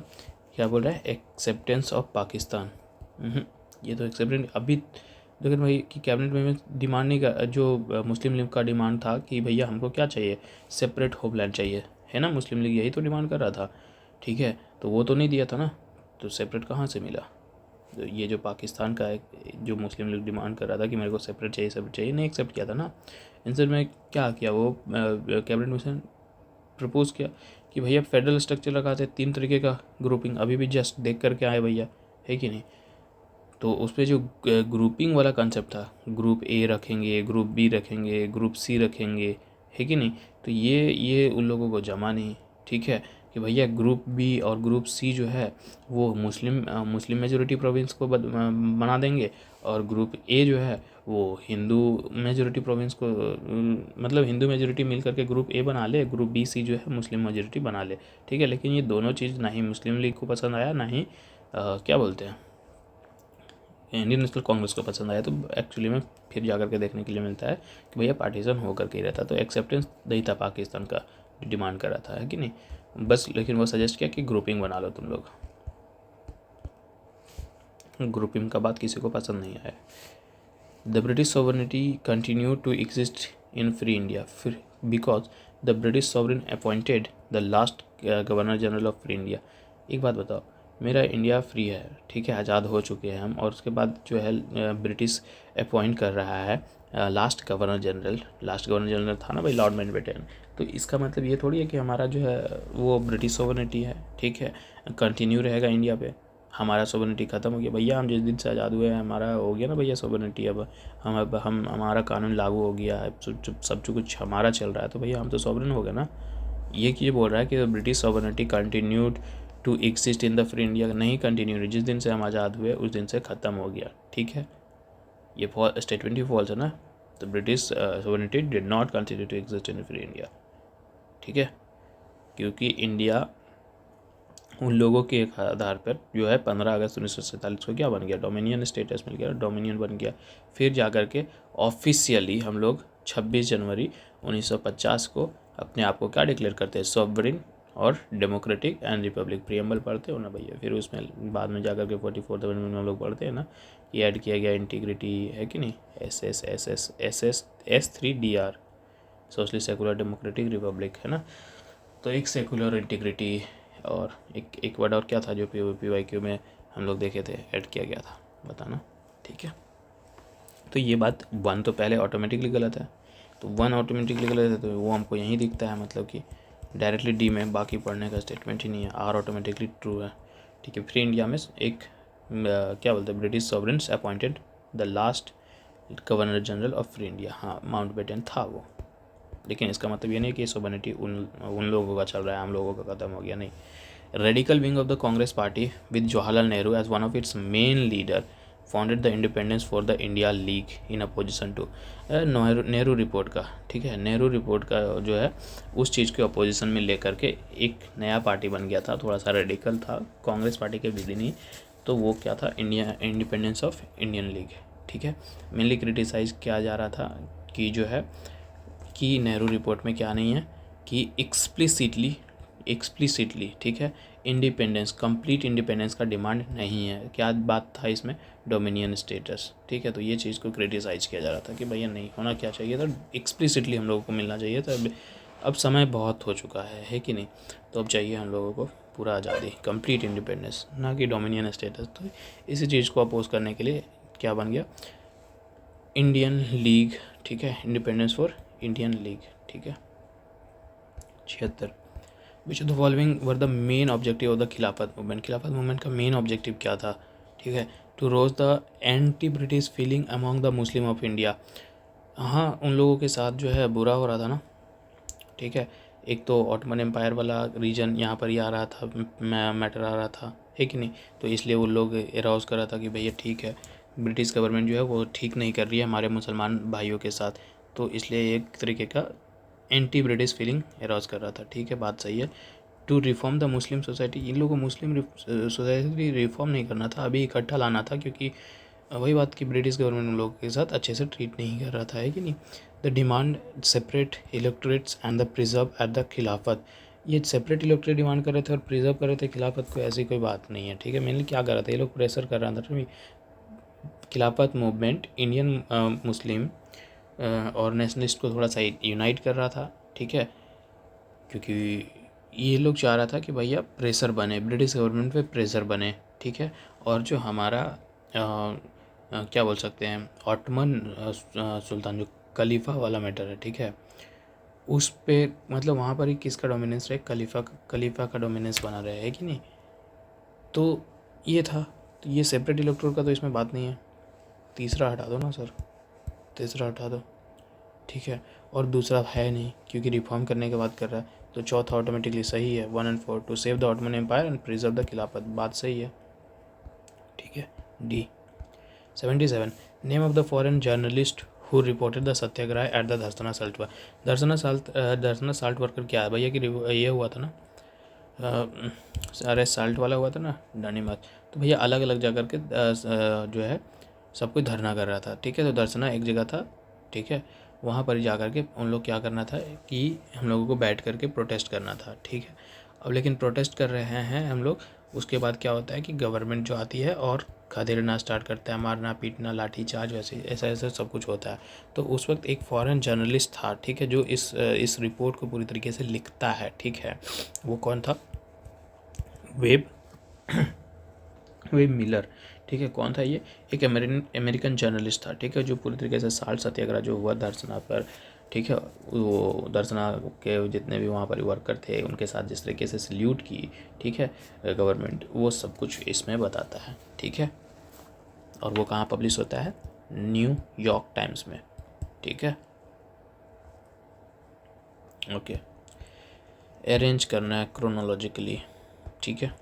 क्या बोल रहा है, एक्सेप्टेंस ऑफ पाकिस्तान। ये तो एक्सेप्टेंस अभी, लेकिन भाई कि कैबिनेट में डिमांड नहीं कर, जो मुस्लिम लीग का डिमांड था कि भैया हमको क्या चाहिए, सेपरेट होमलैंड चाहिए, है ना। मुस्लिम लीग यही तो डिमांड कर रहा था, ठीक है। तो वो तो नहीं दिया था ना, तो सेपरेट कहाँ से मिला? तो ये जो पाकिस्तान का है, जो मुस्लिम लीग डिमांड कर रहा था कि मेरे को सेपरेट चाहिए, सेपरेट चाहिए, नहीं एक्सेप्ट किया था ना। इंस्टेड में क्या किया वो कैबिनेट मिशन प्रपोज किया कि भैया फेडरल स्ट्रक्चर लगाते, 3 तरीके का ग्रुपिंग, अभी भी जस्ट देख करके आए भैया, है कि नहीं। तो उस पर जो ग्रुपिंग वाला कंसेप्ट था, ग्रुप ए रखेंगे, ग्रुप बी रखेंगे, ग्रुप सी रखेंगे, है कि नहीं। तो ये उन लोगों को जमा नहीं, ठीक है, कि भैया ग्रुप बी और ग्रुप सी जो है वो मुस्लिम मेजोरिटी प्रोविंस को बना देंगे, और ग्रुप ए जो है वो हिंदू मेजोरिटी प्रोविंस को, मतलब हिंदू मेजोरिटी मिल करके ग्रुप ए बना ले, ग्रुप बी सी जो है मुस्लिम मेजोरिटी बना ले, ठीक है। लेकिन ये दोनों चीज़ ना ही मुस्लिम लीग को पसंद आया, ना ही क्या बोलते हैं, इंडियन नेशनल कांग्रेस को पसंद आया। तो एक्चुअली में फिर जा के देखने के लिए मिलता है कि भैया पार्टीशन होकर के ही रहता, तो एक्सेप्टेंस नहीं था पाकिस्तान का, डिमांड कर रहा था, है कि नहीं। बस लेकिन वो सजेस्ट किया कि ग्रुपिंग बना लो तुम लोग, ग्रुपिंग का बात किसी को पसंद नहीं आया। The British sovereignty continue to exist in free India फिर because the British sovereign appointed the last governor general of free India. एक बात बताओ, मेरा इंडिया फ्री है, ठीक है, आज़ाद हो चुके हैं हम, और उसके बाद जो है ब्रिटिश अपॉइंट कर रहा है लास्ट गवर्नर जनरल था ना भाई, लॉर्ड माउंटबेटन। तो इसका मतलब ये थोड़ी है कि हमारा जो है वो ब्रिटिश सॉवरेनिटी है, ठीक है, कंटिन्यू रहेगा इंडिया पे। हमारा सॉवरेनिटी ख़त्म हो गया भैया, हम जिस दिन से आज़ाद हुए हैं हमारा हो गया ना भैया सॉवरेनिटी। अब हम हमारा कानून लागू हो गया है, सब कुछ हमारा चल रहा है, तो भैया हम तो सॉवरेन हो गए ना। ये बोल रहा है कि British sovereignty continued to exist in the free India, नहीं कंटिन्यू, जिस दिन से हम आज़ाद हुए उस दिन से ख़त्म हो गया, ठीक है। ये स्टेटमेंट ही फॉल्स है ना। The British sovereignty did not continue to exist in free India, ठीक है, क्योंकि इंडिया उन लोगों के एक आधार पर जो है 15 अगस्त 1947 को क्या बन गया, डोमिनियन स्टेटस मिल गया, डोमिनियन बन गया। फिर जा कर के ऑफिशियली हम लोग 26 जनवरी 1950 को अपने आप को क्या डिक्लेयर करते हैं, सॉवरेन और डेमोक्रेटिक एंड रिपब्लिक प्रियम्बल पढ़ते हो ना भैया, फिर उसमें बाद में जाकर के 44th अमेंडमेंट में हम लोग पढ़ते हैं ना कि ऐड किया गया इंटीग्रिटी है कि नहीं, S3DR socially secular democratic Republic है ना। तो एक सेकुलर इंटीग्रिटी और एक वर्ड और क्या था जो PYQ में हम लोग देखे थे ऐड किया गया था, बताना। ठीक है, तो ये बात 1 तो पहले ऑटोमेटिकली गलत है, तो 1 ऑटोमेटिकली गलत है तो वो हमको यहीं दिखता है, मतलब कि डायरेक्टली डी में बाकी पढ़ने का स्टेटमेंट ही नहीं है। R ऑटोमेटिकली ट्रू है। ठीक है, फ्री इंडिया में एक क्या बोलते हैं, British sovereigns appointed the last governor general of free India. हाँ, माउंटबेटन था वो, लेकिन इसका मतलब ये नहीं कि सोवरेनिटी उन लोगों का चल रहा है, हम लोगों का खत्म हो गया, नहीं। Radical wing of the Congress party with Jawaharlal Nehru as one of its main leader founded the independence for the India league in opposition to Nehru report का। ठीक है, नेहरू रिपोर्ट का जो है उस चीज़ के अपोजिशन में लेकर के एक नया पार्टी बन गया था, थोड़ा सा रेडिकल था, कांग्रेस पार्टी के विधि नहीं, तो वो क्या था, India independence of Indian league. ठीक है, मेनली क्रिटिसाइज किया जा रहा था कि जो है कि नेहरू रिपोर्ट में क्या नहीं है कि एक्सप्लिसिटली ठीक है, इंडिपेंडेंस, कंप्लीट इंडिपेंडेंस का डिमांड नहीं है। क्या बात था इसमें, डोमिनियन स्टेटस। ठीक है, तो ये चीज़ को क्रिटिसाइज किया जा रहा था कि भैया नहीं होना, क्या चाहिए था, एक्सप्लिसिटली हम लोगों को मिलना चाहिए था। अब समय बहुत हो चुका है कि नहीं, तो अब चाहिए हम लोगों को पूरा आज़ादी, कंप्लीट इंडिपेंडेंस, ना कि डोमिनियन स्टेटस। तो इसी चीज़ को अपोज करने के लिए क्या बन गया, इंडियन लीग। ठीक है, इंडिपेंडेंस फॉर इंडियन लीग। ठीक है, 76 which of the following were the main objective of the Khilafat movement. Khilafat movement का मेन ऑब्जेक्टिव क्या था, ठीक है, to rouse the anti British feeling among the Muslim of India. हाँ, उन लोगों के साथ जो है बुरा हो रहा था ना। ठीक है, एक तो ऑटोमन एम्पायर वाला रीजन यहाँ पर ही आ रहा था, मैटर आ रहा था, है कि नहीं, तो इसलिए वो लोग एराउज कर रहा था कि भैया ठीक है, ब्रिटिश गवर्नमेंट जो है वो ठीक नहीं कर रही है हमारे मुसलमान भाइयों के साथ, तो इसलिए एक तरीके का एंटी ब्रिटिश फीलिंग एराउज कर रहा था। ठीक है, बात सही है। To reform the Muslim society, इन लोगों को मुस्लिम सोसाइटी रिफॉर्म नहीं करना था, अभी इकट्ठा लाना था, क्योंकि वही बात कि ब्रिटिश गवर्नमेंट उन लोगों के साथ अच्छे से ट्रीट नहीं कर रहा था, है कि नहीं। The demand separate electorates and the preserve at the खिलाफत, ये सेपरेट इलेक्टोरेट डिमांड कर रहे थे और प्रिजर्व कर रहे थे खिलाफत को, ऐसी कोई बात नहीं है। ठीक है, मेनली क्या कर रहा था, ये लोग प्रेशर कर रहा था खिलाफत मूवमेंट इंडियन मुस्लिम और नेशनलिस्ट को थोड़ा सा यूनाइट कर रहा था। ठीक है, क्योंकि ये लोग चाह रहा था कि भैया प्रेशर बने, ब्रिटिश गवर्नमेंट पे प्रेशर बने। ठीक है, और जो हमारा क्या बोल सकते हैं, ऑटमन सुल्तान जो खलीफा वाला मैटर है, ठीक है, उस पे मतलब वहाँ पर ही किसका डोमिनेंस रहे, खलीफा का डोमिनेंस बना रहे, है कि नहीं। तो ये था, तो ये सेपरेट इलेक्टोरल का तो इसमें बात नहीं है। तीसरा हटा दो ना सर, तीसरा हटा दो। ठीक है, और दूसरा है नहीं क्योंकि रिफॉर्म करने के बाद कर रहा है, तो चौथा ऑटोमेटिकली सही है, 1 और 4 to save the Ottoman empire and preserve the Khilafat, बात सही है। ठीक है, D. 77 name of the foreign journalist who reported the satyagraha at the Dharasana salt worker. Dharasana salt worker क्या है भैया कि ये हुआ था ना, अरे साल्ट वाला हुआ था ना, डानीमार्च, तो भैया अलग अलग जा कर के जो है सब कुछ धरना कर रहा था। ठीक है, तो दर्शना एक जगह था, ठीक है, वहाँ पर जा कर के उन लोग क्या करना था कि हम लोगों को बैठ कर के प्रोटेस्ट करना था। ठीक है, अब लेकिन प्रोटेस्ट कर रहे हैं हम लोग, उसके बाद क्या होता है कि गवर्नमेंट जो आती है और खदेड़ना स्टार्ट करता है, मारना पीटना लाठी चार्ज, वैसे ऐसा ऐसा सब कुछ होता है। तो उस वक्त एक फॉरेन जर्नलिस्ट था, ठीक है, जो इस रिपोर्ट को पूरी तरीके से लिखता है। ठीक है, वो कौन था, वेब मिलर। ठीक है, कौन था ये, एक अमेरिकन जर्नलिस्ट था। ठीक है, जो पूरी तरीके से साल्ट सत्याग्रह जो हुआ दर्शना पर, ठीक है, वो दर्शना के जितने भी वहाँ पर वर्कर थे उनके साथ जिस तरीके से सल्यूट की, ठीक है, गवर्नमेंट, वो सब कुछ इसमें बताता है। ठीक है, और वो कहाँ पब्लिश होता है, न्यूयॉर्क टाइम्स में। ठीक है, ओके, अरेंज करना है क्रोनोलॉजिकली। ठीक है,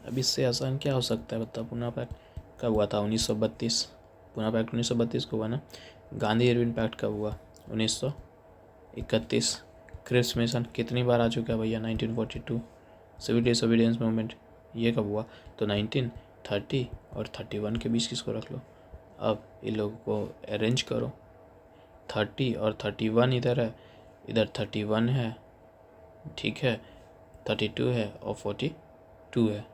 अब इससे आसान क्या हो सकता है, बता, पुणे पैक्ट कब हुआ था, 1932। पुणे पैक्ट 1932 को हुआ ना। गांधी इरविन पैक्ट कब हुआ, 1931। क्रिप्स मिशन कितनी बार आ चुका है भैया, 1942। सिविल डिसोबीडियंस मूवमेंट ये कब हुआ, तो 1930 और 31 के बीच किसको रख लो। अब इन लोगों को अरेंज करो, 30 और 31 इधर है, इधर 31 है, ठीक है, 32 है और 42 है।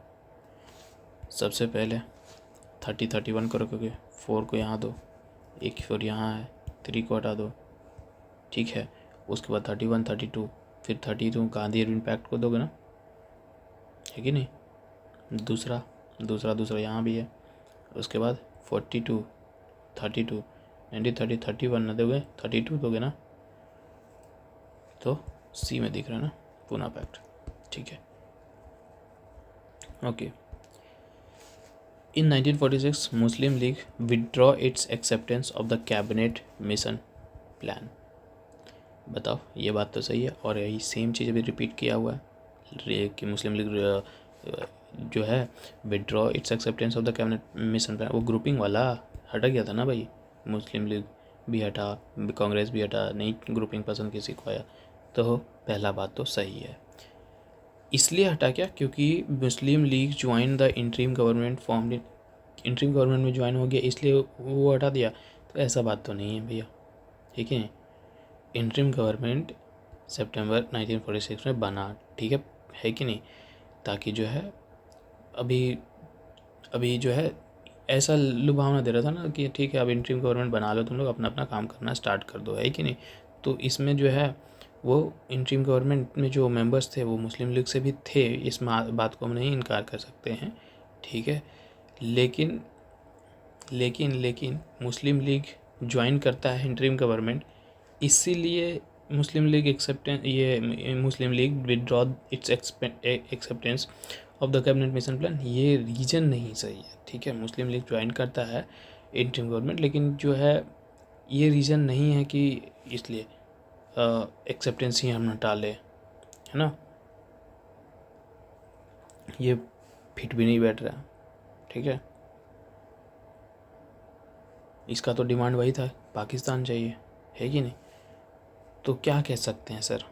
सबसे पहले 31 को रखोगे, 4 को यहाँ दो, एक 4 यहाँ है, 3 को हटा दो, ठीक है। उसके बाद 31, 32, फिर 32 गांधी इरविन पैक्ट को दोगे ना, है कि नहीं। दूसरा यहाँ भी है। उसके बाद 42, 32, 30, 31 ना दोगे, 32 दोगे ना, तो सी में दिख रहा है ना, पूना पैक्ट, ठीक है। Okay. In 1946, Muslim League withdraw its acceptance of the cabinet mission plan. बताओ, ये बात तो सही है और यही सेम चीज़ अभी रिपीट किया हुआ है कि मुस्लिम लीग जो है withdraw it's acceptance of the cabinet mission plan. वो ग्रुपिंग वाला हटा गया था ना भाई, मुस्लिम लीग भी हटा, कांग्रेस भी हटा, नई ग्रुपिंग पसंद किसी को आया, तो पहला बात तो सही है। इसलिए हटा क्या, क्योंकि Muslim League join the interim government form, interim government में ज्वाइन हो गया इसलिए वो हटा दिया, तो ऐसा बात तो नहीं है भैया, ठीक है। इंटरिम गवर्नमेंट सितंबर 1946 में बना, ठीक है कि नहीं, ताकि जो है अभी जो है ऐसा लुभावना दे रहा था ना कि ठीक है अब इंटरिम गवर्नमेंट बना लो, तुम लोग अपना अपना काम करना स्टार्ट कर दो, है कि नहीं। तो इसमें जो है वो इंटरिम गवर्नमेंट में जो मेंबर्स थे वो मुस्लिम लीग से भी थे, इस बात को हम नहीं इनकार कर सकते हैं, ठीक है। लेकिन लेकिन लेकिन मुस्लिम लीग ज्वाइन करता है इंटरिम गवर्नमेंट, इसीलिए Muslim League Muslim League withdraw its acceptance of the cabinet mission plan, ये रीजन नहीं सही है, ठीक है। मुस्लिम लीग ज्वाइन करता है इंटरिम गवर्नमेंट, लेकिन जो है ये रीज़न नहीं है कि इसलिए एक्सेप्टेंस ही हम हटा ले, है ना, ये फिट भी नहीं बैठ रहा, ठीक है। इसका तो डिमांड वही था, पाकिस्तान चाहिए, है कि नहीं। तो क्या कह सकते हैं सर,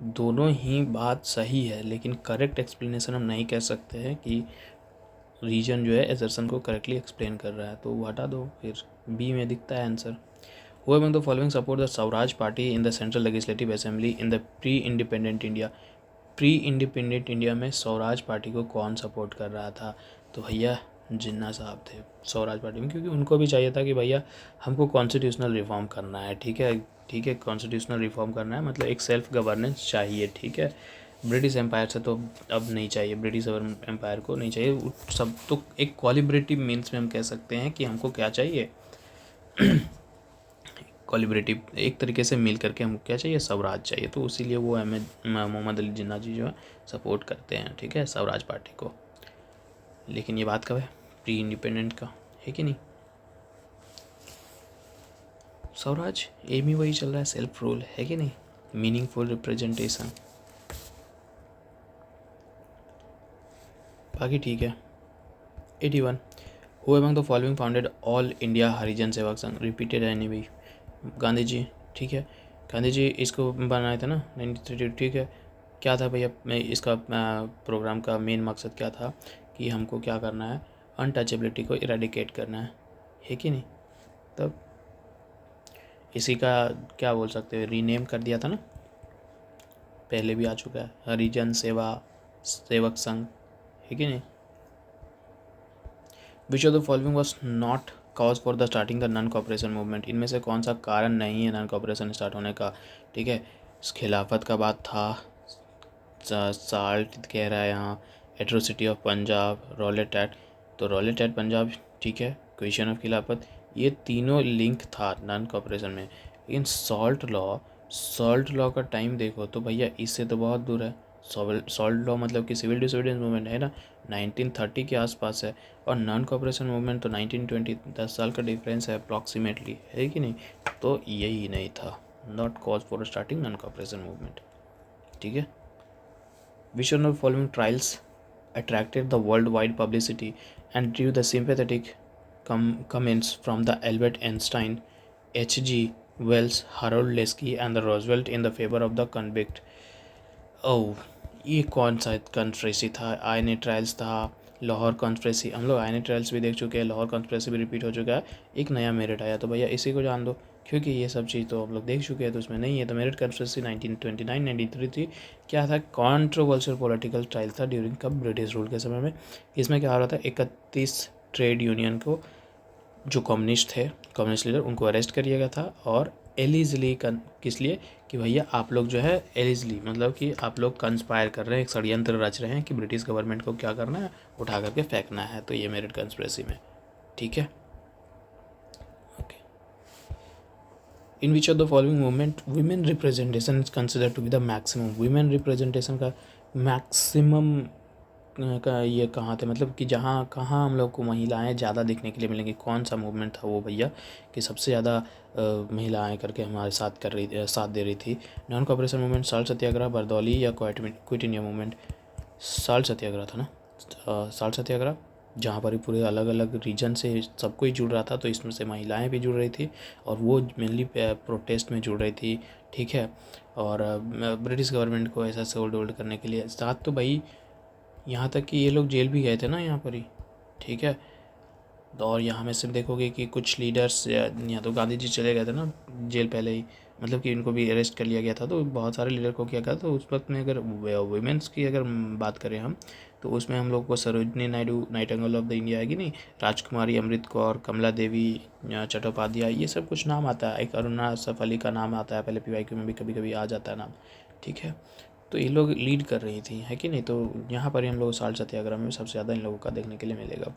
दोनों ही बात सही है, लेकिन करेक्ट एक्सप्लेनेशन हम नहीं कह सकते हैं कि रीजन जो है एसर्शन को करेक्टली एक्सप्लेन कर रहा है, तो वो हटा दो, फिर बी में दिखता है answer. Who among the following support the Swaraj Party in the Central Legislative Assembly in the pre-independent India? Pre-independent India में स्वराज पार्टी को कौन सपोर्ट कर रहा था, तो भैया जिन्ना साहब थे स्वराज पार्टी में, क्योंकि उनको भी चाहिए था कि भैया हमको कॉन्स्टिट्यूशनल रिफॉर्म करना है, ठीक है, कॉन्स्टिट्यूशनल रिफॉर्म करना है, मतलब एक सेल्फ गवर्नेंस चाहिए, ठीक है। ब्रिटिश एम्पायर से तो अब नहीं चाहिए, ब्रिटिश एम्पायर को नहीं चाहिए सब, तो एक कोलिबरेटिव मीन्स में हम कह सकते हैं कि हमको क्या चाहिए, कोलिबरेटिव एक तरीके से मिल करके हमको क्या चाहिए, स्वराज चाहिए, तो इसीलिए वो मोहम्मद अली जिन्ना जी जो है सपोर्ट करते हैं, ठीक है, स्वराज पार्टी को। लेकिन ये बात कब है, प्री इंडिपेंडेंट का, है कि नहीं। स्वराज एम ही वही चल रहा है, सेल्फ रूल, है कि नहीं, मीनिंगफुल रिप्रेजेंटेशन, बाकी ठीक है। 81 who among the following founded all India Harijan Sevak Sangh, repeated है नहीं भाई, गांधी जी, ठीक है, गांधी जी इसको बनाए थे ना 1932, ठीक है। क्या था भैया, मैं इसका प्रोग्राम का मेन मकसद क्या था कि हमको क्या करना है, अनटचेबिलिटी को इरेडिकेट करना है कि नहीं। तब इसी का क्या बोल सकते हैं, रीनेम कर दिया था ना, पहले भी आ चुका है, हरिजन सेवक संघ, है कि नहीं। विच of the following was not cause for the starting the non cooperation movement, इनमें से कौन सा कारण नहीं है नॉन कॉपरेशन स्टार्ट होने का, ठीक है। खिलाफत का बात था, साल्ट कह रहा है यहाँ, atrocity of Punjab, Rowlatt act, तो रॉलेट एक्ट पंजाब, ठीक है, क्वेश्चन ऑफ खिलाफत, ये तीनों लिंक था नॉन कॉपरेशन में। लेकिन सॉल्ट लॉ का टाइम देखो तो भैया इससे तो बहुत दूर है, सॉल्ट लॉ मतलब कि सिविल डिसोबीडियंस मूवमेंट है ना 1930 के आसपास है, और नॉन कॉपरेशन मूवमेंट तो 1920, 10 साल का डिफरेंस है अप्रॉक्सीमेटली, है कि नहीं। तो यही नहीं था, not cause for starting non cooperation movement, ठीक है। Which one of the following trials attracted the worldwide publicity and drew the sympathetic comments from the Albert Einstein, H.G. Wells, Harold Lesky and the Roosevelt in the favor of the convict? Oh, ये कौन सा conspiracy था, आईने trials था, Lahore conspiracy, हम लोग आईने trials भी देख चुके हैं, लाहौर कॉन्स्पिरेसी भी रिपीट हो चुका है, एक नया मेरिट आया, तो भैया इसी को जान दो, क्योंकि ये सब चीज़ तो हम लोग देख चुके हैं, तो उसमें नहीं है। तो मेरिट कंस्पिरेसी 1929 1933 क्या था, कॉन्ट्रोवर्शियल पॉलिटिकल ट्रायल था ड्यूरिंग कब, ब्रिटिश रूल के समय में। इसमें क्या हो रहा था, 31 ट्रेड यूनियन को, जो कम्युनिस्ट थे, कम्युनिस्ट लीडर, उनको अरेस्ट कर लिया गया था। और एलिजली किस लिए, कि भैया आप लोग जो है एलिजली, मतलब कि आप लोग कंस्पायर कर रहे हैं, एक षड्यंत्र रच रहे हैं कि ब्रिटिश गवर्नमेंट को क्या करना है, उठा करके फेंकना है। तो ये मेरिट कंस्पिरेसी में, ठीक है। Okay, in which of the following movement women representation is consider to be the maximum, women representation का मैक्सिमम का ये कहाँ थे, मतलब कि जहाँ कहाँ हम लोग को महिलाएं ज़्यादा देखने के लिए मिलेंगी, कौन सा मूवमेंट था वो भैया, कि सबसे ज़्यादा महिलाएं करके हमारे साथ दे रही थी। नॉन कॉपरेशन मूवमेंट, साल्ट सत्याग्रह, बरदौली, या क्विट इंडिया मूवमेंट। साल्ट सत्याग्रह था ना, साल्ट सत्याग्रह, जहाँ पर ही पूरे अलग अलग रीजन से सब कोई जुड़ रहा था, तो इसमें से महिलाएं भी जुड़ रही थी और वो मेनली प्रोटेस्ट में जुड़ रही थी, ठीक है। और ब्रिटिश गवर्नमेंट को ऐसा से होल्ड करने के लिए साथ, तो भाई यहाँ तक कि ये लोग जेल भी गए थे ना यहाँ पर ही, ठीक है। और यहाँ में सिर्फ देखोगे कि कुछ लीडर्स, या तो गांधी जी चले गए थे ना जेल पहले ही, मतलब कि इनको भी अरेस्ट कर लिया गया था, तो बहुत सारे लीडर को किया गया। तो उस वक्त में अगर वुमेंस की अगर बात करें हम, तो उसमें हम लोग को Sarojini Naidu, Nightingale of the India आएगी नहीं, राजकुमारी, अमृत कौर, कमला देवी, चट्टोपाध्याय, ये सब कुछ नाम आता है। एक अरुणा सैफ अली का नाम आता है, पहले PYQ में भी कभी कभी आ जाता है नाम, ठीक है। तो ये लोग लीड कर रही थी, है कि नहीं। तो यहाँ पर ही हम लोग साल्ट सत्याग्रह में सबसे ज़्यादा इन लोगों का देखने के लिए मिलेगा।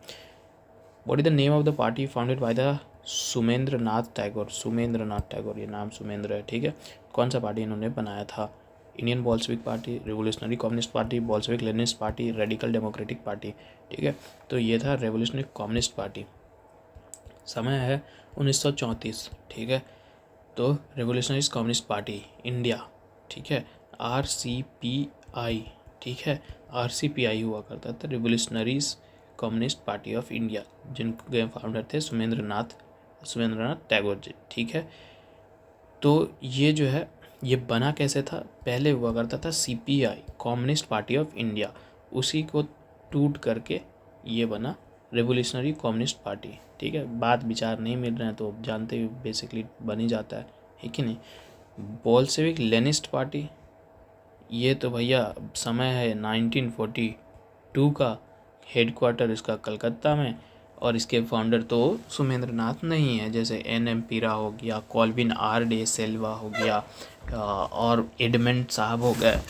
What is the name of the party founded by the Sumendra Nath Tagore, Sumendra Nath Tagore, ये नाम सुमेंद्र है, ठीक है। कौन सा पार्टी इन्होंने बनाया था, Indian Bolshevik party, revolutionary communist party, Bolshevik Leninist party, radical democratic party, ठीक है। तो ये था रेवोल्यूशनरी कम्युनिस्ट पार्टी। समय है 1934, ठीक है। तो रेवोल्यूशनरी कम्युनिस्ट पार्टी इंडिया, ठीक है, RCPI, ठीक है, RCPI हुआ करता था, revolutionaries communist party of India, जिनके फाउंडर थे सुमेंद्र नाथ टैगोर जी, ठीक है। तो ये जो है, ये बना कैसे था, पहले हुआ करता था CPI, communist party of India, उसी को टूट करके ये बना रेवोल्यूशनरी कम्युनिस्ट पार्टी, ठीक है। बात विचार नहीं मिल रहे हैं तो जानते ही बेसिकली बन ही जाता है कि नहीं। बोल्शेविक लेनिस्ट पार्टी, ये तो भैया समय है 1942 का, हेडक्वार्टर इसका कलकत्ता में, और इसके फाउंडर तो सुमेंद्र नाथ नहीं है, जैसे NM पीरा हो गया, कॉल्विन RD सेल्वा हो गया, और एडमंड साहब हो गए,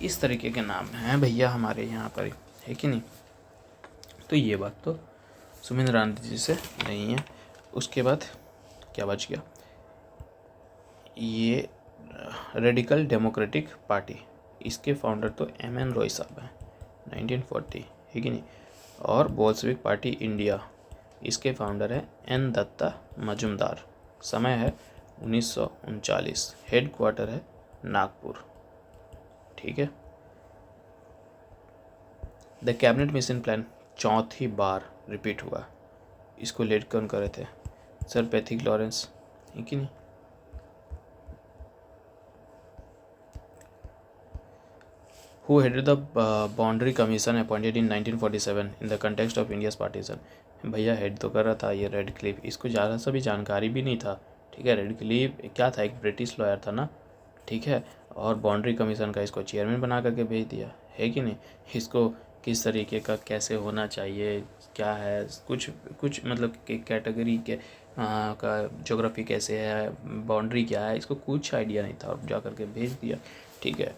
इस तरीके के नाम हैं भैया हमारे यहाँ पर, है कि नहीं। तो ये बात तो सुमेंद्र नाथ जी से नहीं है। उसके बाद क्या बच गया, ये रेडिकल डेमोक्रेटिक पार्टी, इसके फाउंडर तो MN रॉय साहब हैं, 1940, है कि नहीं। और बोल्शेविक पार्टी इंडिया, इसके फाउंडर है N दत्ता मजुमदार। समय है 1939, हेड क्वार्टर है नागपुर, ठीक है। द कैबिनेट मिशन प्लान चौथी बार रिपीट हुआ, इसको लीड कौन कर रहे थे, सर पैथिक लॉरेंस, है कि नहीं। Who headed the boundary commission appointed in 1947 in the context of India's partition? भैया हेड तो कर रहा था ये रेड क्लिफ, इसको ज़्यादा सा भी जानकारी भी नहीं था, ठीक है। रेड क्लिफ क्या था, एक ब्रिटिश लॉयर था ना, ठीक है। और बाउंड्री कमीशन का इसको चेयरमैन बना करके भेज दिया, है कि नहीं। इसको किस तरीके का कैसे होना चाहिए, क्या है, कुछ कुछ मतलब कि कैटेगरी के का ज्योग्राफी कैसे है, बाउंड्री क्या है, इसको कुछ आइडिया नहीं था और जा करके भेज दिया, ठीक है।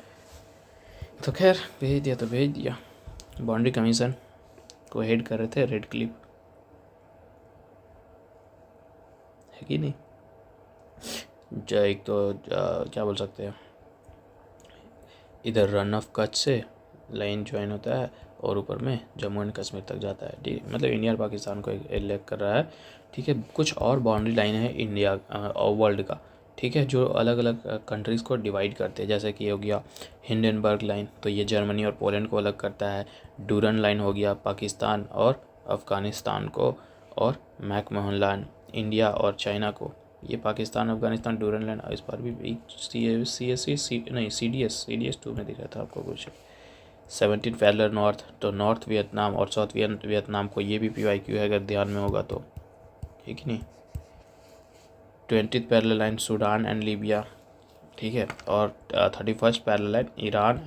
तो खैर भेज दिया तो भेज दिया। बाउंड्री कमीशन को हेड कर रहे थे रेड क्लिफ, है कि नहीं। एक तो क्या बोल सकते हैं, इधर रन ऑफ कच्छ से लाइन ज्वाइन होता है और ऊपर में जम्मू एंड कश्मीर तक जाता है, ठीक, मतलब इंडिया और पाकिस्तान को इलेक्ट कर रहा है, ठीक है। कुछ और बाउंड्री लाइन है इंडिया और वर्ल्ड का, ठीक है, जो अलग अलग कंट्रीज़ को डिवाइड करते हैं, जैसे कि हो गया हिंडनबर्ग लाइन, तो ये जर्मनी और पोलैंड को अलग करता है। डूरन लाइन हो गया पाकिस्तान और अफ़गानिस्तान को, और मैकमोहन लाइन इंडिया और चाइना को। ये पाकिस्तान अफगानिस्तान डूरन लाइन, इस पर भी CDS 2 में दिख रहा था आपको कुछ। 17 फैलर नॉर्थ, तो नॉर्थ वियतनाम और साउथ वियतनाम को, ये भी PYQ है अगर ध्यान में होगा तो, है कि नहीं। 20th parallel line Sudan and Libya, ठीक है, और 31st parallel line Iran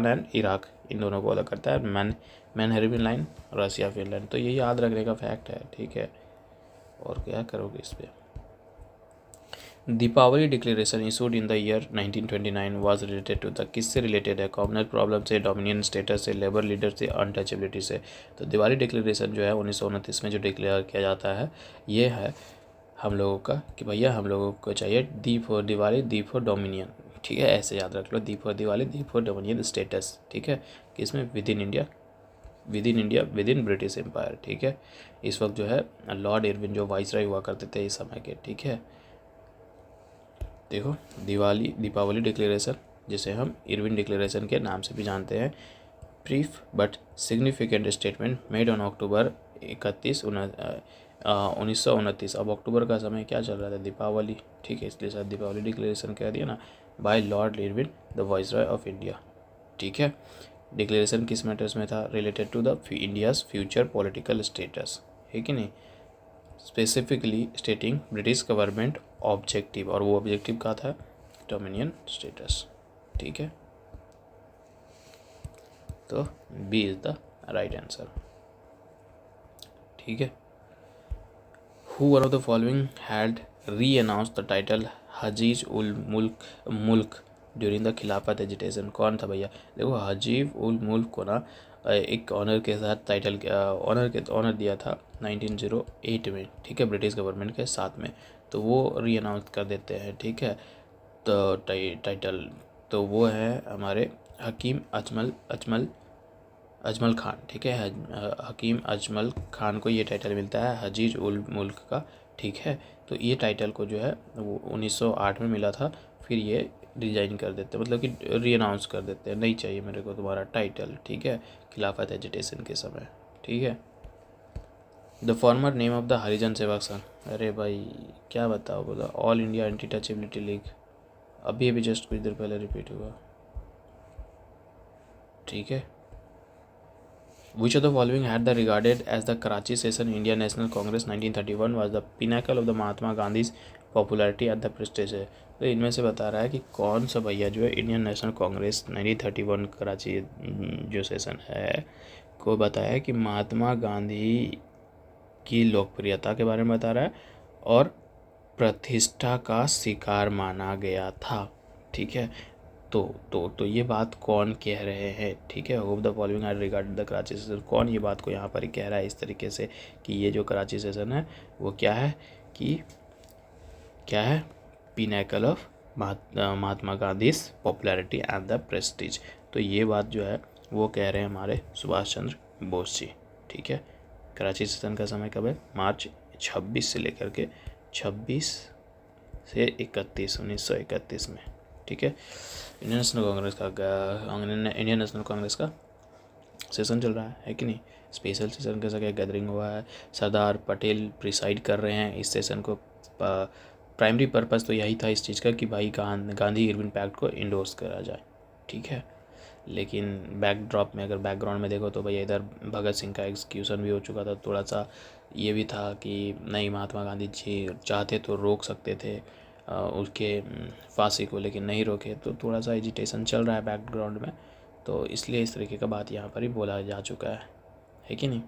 and Iraq, इन दोनों को अलग करता है। Mannerheim line Russia Finland. तो ये याद रखने का फैक्ट है, ठीक है। और क्या करोगे इस पर। Deepavali declaration issued in the year 1929 was related to the, किससे रिलेटेड है, कॉमनल प्रॉब्लम से, डोमिनियन स्टेटस से, लेबर लीडर से, अनटचेबिलिटी से। तो दिवाली डिक्लेरेशन जो है 1929 में जो डिक्लेयर किया जाता है, ये है हम लोगों का कि भैया हम लोगों को चाहिए D for Diwali, D for dominion, ठीक है, ऐसे याद रख लो, D for Diwali, D for dominion status, ठीक है, कि इसमें within India, within British empire, ठीक है। इस वक्त जो है लॉर्ड इरविन जो वाइसराय हुआ करते थे इस समय के, ठीक है। देखो दीपावली डिक्लेरेशन, जिसे हम इरविन डिक्लेरेशन के नाम से भी जानते हैं, brief but significant statement made on October 1929। अब अक्टूबर का समय क्या चल रहा था, दीपावली, ठीक है, इसलिए शायद दीपावली डिक्लेरेशन कह दिया ना, by Lord Irwin the viceroy of India, ठीक है। डिक्लेरेशन किस मैटर्स में था, related to the India's future political status, है कि नहीं, specifically stating British government objective, और वो ऑब्जेक्टिव का था डोमिनियन स्टेटस, ठीक है। तो B is the right answer, ठीक है। Who one of the following had re announce the title हजीज उल मुल्क ड्यूरिंग द खिलाफत एजिटेशन, कौन था भैया। देखो हजीज उल मुल्क को ना एक ऑनर के साथ टाइटल ऑनर दिया था 1908 में, ठीक है, ब्रिटिश गवर्नमेंट के साथ में। तो वो री अनाउंस कर देते हैं, ठीक है। तो टाइटल तो वो है हमारे हकीम अजमल खान, ठीक है, हकीम अजमल खान को ये टाइटल मिलता है हजीज उल मुल्क का, ठीक है। तो ये टाइटल को जो है वो 1908 में मिला था, फिर ये रिजाइन कर देते हैं, मतलब कि री अनाउंस कर देते हैं, नहीं चाहिए मेरे को तुम्हारा टाइटल, ठीक है, खिलाफत एजिटेशन के समय, ठीक है। The former name of the Harijan Sevak Sangh, अरे भाई क्या बताओ, बोला all India anti touchability league, अभी जस्ट कुछ देर पहले रिपीट हुआ, ठीक है। Which of the following had the regarded as the Karachi session Indian National Congress 1931 was the pinnacle of the Mahatma Gandhi's popularity at the prestige है। तो इनमें से बता रहा है कि कौन सा भैया जो है इंडियन नेशनल कांग्रेस 1931 कराची जो सेशन है को बताया कि महात्मा गांधी की लोकप्रियता के बारे में बता रहा है और प्रतिष्ठा का शिकार माना गया था, ठीक है। तो ये बात कौन कह रहे हैं, ठीक है। Hope the following are regarded the Karachi session, कौन ये बात को यहाँ पर कह रहा है इस तरीके से कि ये जो कराची सेशन है वो क्या है कि क्या है, pinnacle of Mahatma Gandhi popularity and the Prestige. तो ये बात जो है वो कह रहे हैं हमारे सुभाष चंद्र बोस जी, ठीक है। कराची सेशन का समय कब है, मार्च 26 से लेकर के 26 से 1931 में, ठीक है। इंडियन नेशनल कांग्रेस का सेशन चल रहा है कि नहीं, स्पेशल सेशन कैसा क्या गैदरिंग हुआ है, सरदार पटेल प्रिसाइड कर रहे हैं इस सेशन को। प्राइमरी पर्पस तो यही था इस चीज़ का कि भाई गांधी इरविन पैक्ट को इंडोर्स करा जाए, ठीक है। लेकिन बैकड्रॉप में अगर बैकग्राउंड में देखो तो भैया इधर भगत सिंह का एग्जीक्यूशन भी हो चुका था, थोड़ा सा ये भी था कि नहीं महात्मा गांधी जी चाहते तो रोक सकते थे उसके फांसी को, लेकिन नहीं रोके, तो थोड़ा सा एजिटेशन चल रहा है बैकग्राउंड में, तो इसलिए इस तरीके का बात यहाँ पर ही बोला जा चुका है कि नहीं,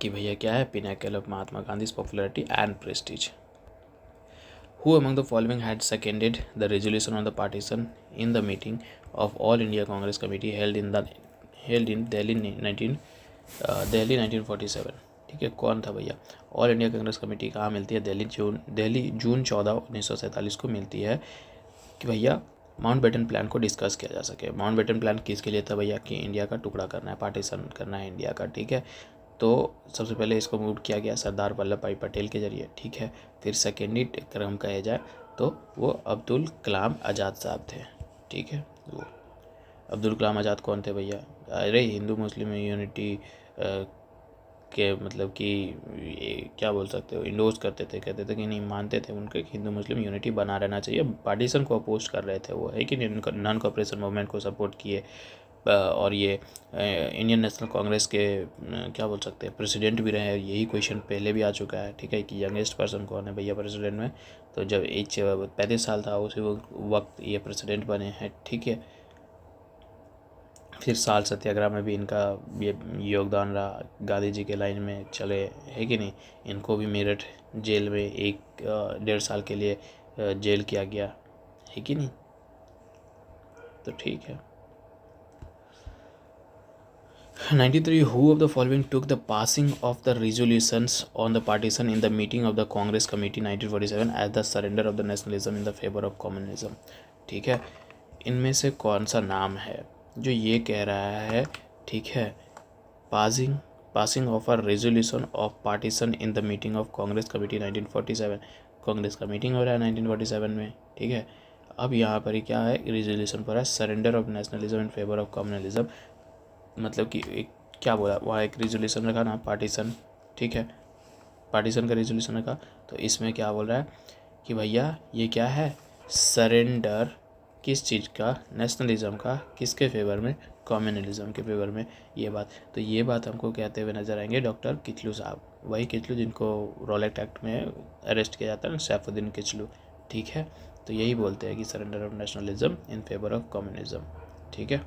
कि भैया क्या है, pinnacle of Mahatma Gandhi popularity and Prestige. Who among the following had seconded the resolution on the partition in the meeting of All India Congress Committee held in Delhi 1947, ठीक है। कौन था भैया, ऑल इंडिया कांग्रेस कमेटी कहाँ मिलती है, दिल्ली जून 14 1947 को मिलती है कि भैया माउंटबेटन प्लान को डिस्कस किया जा सके। माउंटबेटन प्लान किसके लिए था भैया, कि इंडिया का टुकड़ा करना है, पार्टीशन करना है इंडिया का, ठीक है। तो सबसे पहले इसको मूव किया गया सरदार वल्लभ भाई पटेल के जरिए, ठीक है। फिर सेकेंडरी क्रम कहे जाए तो वो अब्दुल कलाम आज़ाद साहब थे, ठीक है। वो अब्दुल कलाम आज़ाद कौन थे भैया, अरे हिंदू मुस्लिम यूनिटी के मतलब कि क्या बोल सकते हो, इंडोर्स करते थे, कहते थे कि नहीं मानते थे उनके हिंदू मुस्लिम यूनिटी बना रहना चाहिए, पार्टीशन को अपोज कर रहे थे वो, है कि नॉन कॉपरेशन मूवमेंट को सपोर्ट किए, और ये इंडियन नेशनल कांग्रेस के क्या बोल सकते हैं प्रेसिडेंट भी रहे हैं। यही क्वेश्चन पहले भी आ चुका है, ठीक है, कि यंगेस्ट पर्सन कौन है भैया प्रेसिडेंट में। तो जब एज 35 साल था उसी वक्त ये प्रेसिडेंट बने हैं, ठीक है। फिर साल सत्याग्रह में भी इनका ये योगदान रहा, गांधी जी के लाइन में चले, है कि नहीं। इनको भी मेरठ जेल में 1.5 साल के लिए जेल किया गया, है कि नहीं। तो ठीक है। 93 Who of the following took the passing of the resolutions on the partition in the meeting of the Congress Committee 1947 as the surrender of the nationalism in the favor of communism? ठीक है, इनमें से कौन सा नाम है जो ये कह रहा है, ठीक है, passing of a resolution of partition in the meeting of Congress committee 1947। Congress का मीटिंग हो रहा है 1947 में, ठीक है। अब यहाँ पर ही क्या है, रेजोल्यूशन पर है surrender of nationalism in favour of communalism. मतलब कि एक क्या बोला वहाँ, एक रेजोल्यूशन रखा ना पार्टीशन, ठीक है, पार्टीशन का रेजोल्यूशन रखा। तो इसमें क्या बोल रहा है कि भैया ये क्या है, सरेंडर किस चीज़ का, नेशनलिज्म का, किसके फेवर में, कम्युनलिज्म के फेवर में, ये बात। तो ये बात हमको कहते हुए नजर आएंगे डॉक्टर किचलू साहब, वही किचलू जिनको रॉलेट एक्ट में अरेस्ट किया जाता है ना, सैफुद्दीन किचलू, ठीक है। तो यही बोलते हैं कि surrender of nationalism in favour of communism, ठीक है।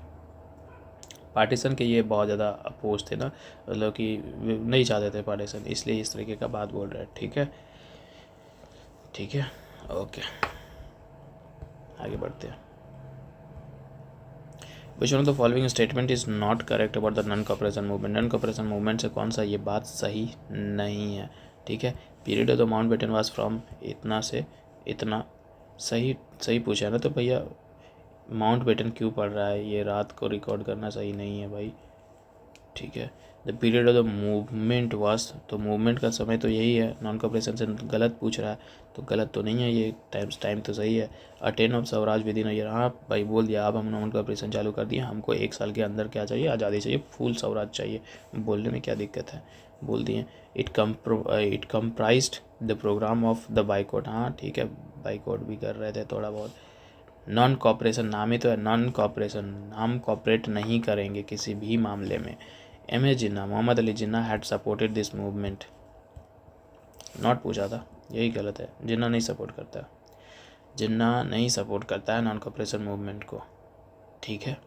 पार्टीशन के ये बहुत ज़्यादा अपोज थे ना, मतलब कि नहीं चाहते थे पार्टीशन, इसलिए इस तरीके का बात बोल रहे हैं, ठीक है, ठीक है, ओके, आगे बढ़ते हैं। विच one of the following statement is not correct about the non cooperation movement? Non cooperation movement से कौन सा ये बात सही नहीं है, ठीक है। Period of the Mountbatten was from इतना से इतना, सही पूछा है ना। तो भैया माउंटबेटन क्यों पढ़ रहा है, ये रात को रिकॉर्ड करना सही नहीं है भाई, ठीक है। The period of the movement was, तो मूवमेंट का समय तो यही है, नॉन कॉपरेशन से गलत पूछ रहा है, तो गलत तो नहीं है ये, टाइम तो सही है। Attain of Swaraj with in year, हाँ भाई बोल दिया, अब हम नॉन कॉपरेशन चालू कर दिए, हमको 1 साल के अंदर क्या चाहिए, आज़ादी चाहिए, फुल स्वराज चाहिए, बोलने में क्या दिक्कत है, बोल दिए। It comprised the programme of the boycott, हाँ ठीक है, बाइकआउट भी कर रहे थे थोड़ा बहुत। नॉन कॉपरेशन नाम ही तो है, नॉन कॉपरेशन, हम कॉपरेट नहीं करेंगे किसी भी मामले में। M.A. Jinnah, Mohammad Ali Jinnah had supported this movement, not पूछा था, यही गलत है, जिन्ना नहीं सपोर्ट करता, जिन्ना नहीं सपोर्ट करता है नॉन कॉपरेशन मूवमेंट को, ठीक है,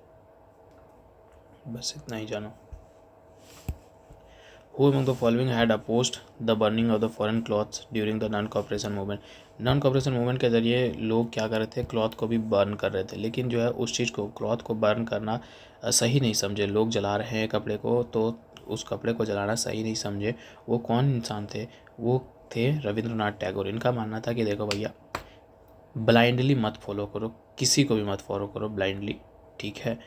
बस इतना ही जानो। Who among the following had opposed the burning of the foreign cloths during the non-cooperation movement? Non cooperation movement के ज़रिए लोग क्या कर रहे थे, क्लॉथ को भी बर्न कर रहे थे, लेकिन जो है उस चीज़ को, क्लॉथ को बर्न करना सही नहीं समझे। लोग जला रहे हैं कपड़े को, तो उस कपड़े को जलाना सही नहीं समझे। वो कौन इंसान थे, वो थे रविंद्रनाथ टैगोर। इनका मानना था कि देखो भैया, ब्लाइंडली मत फॉलो करो, किसी को भी मत फॉलो करो ब्लाइंडली, ठीक है।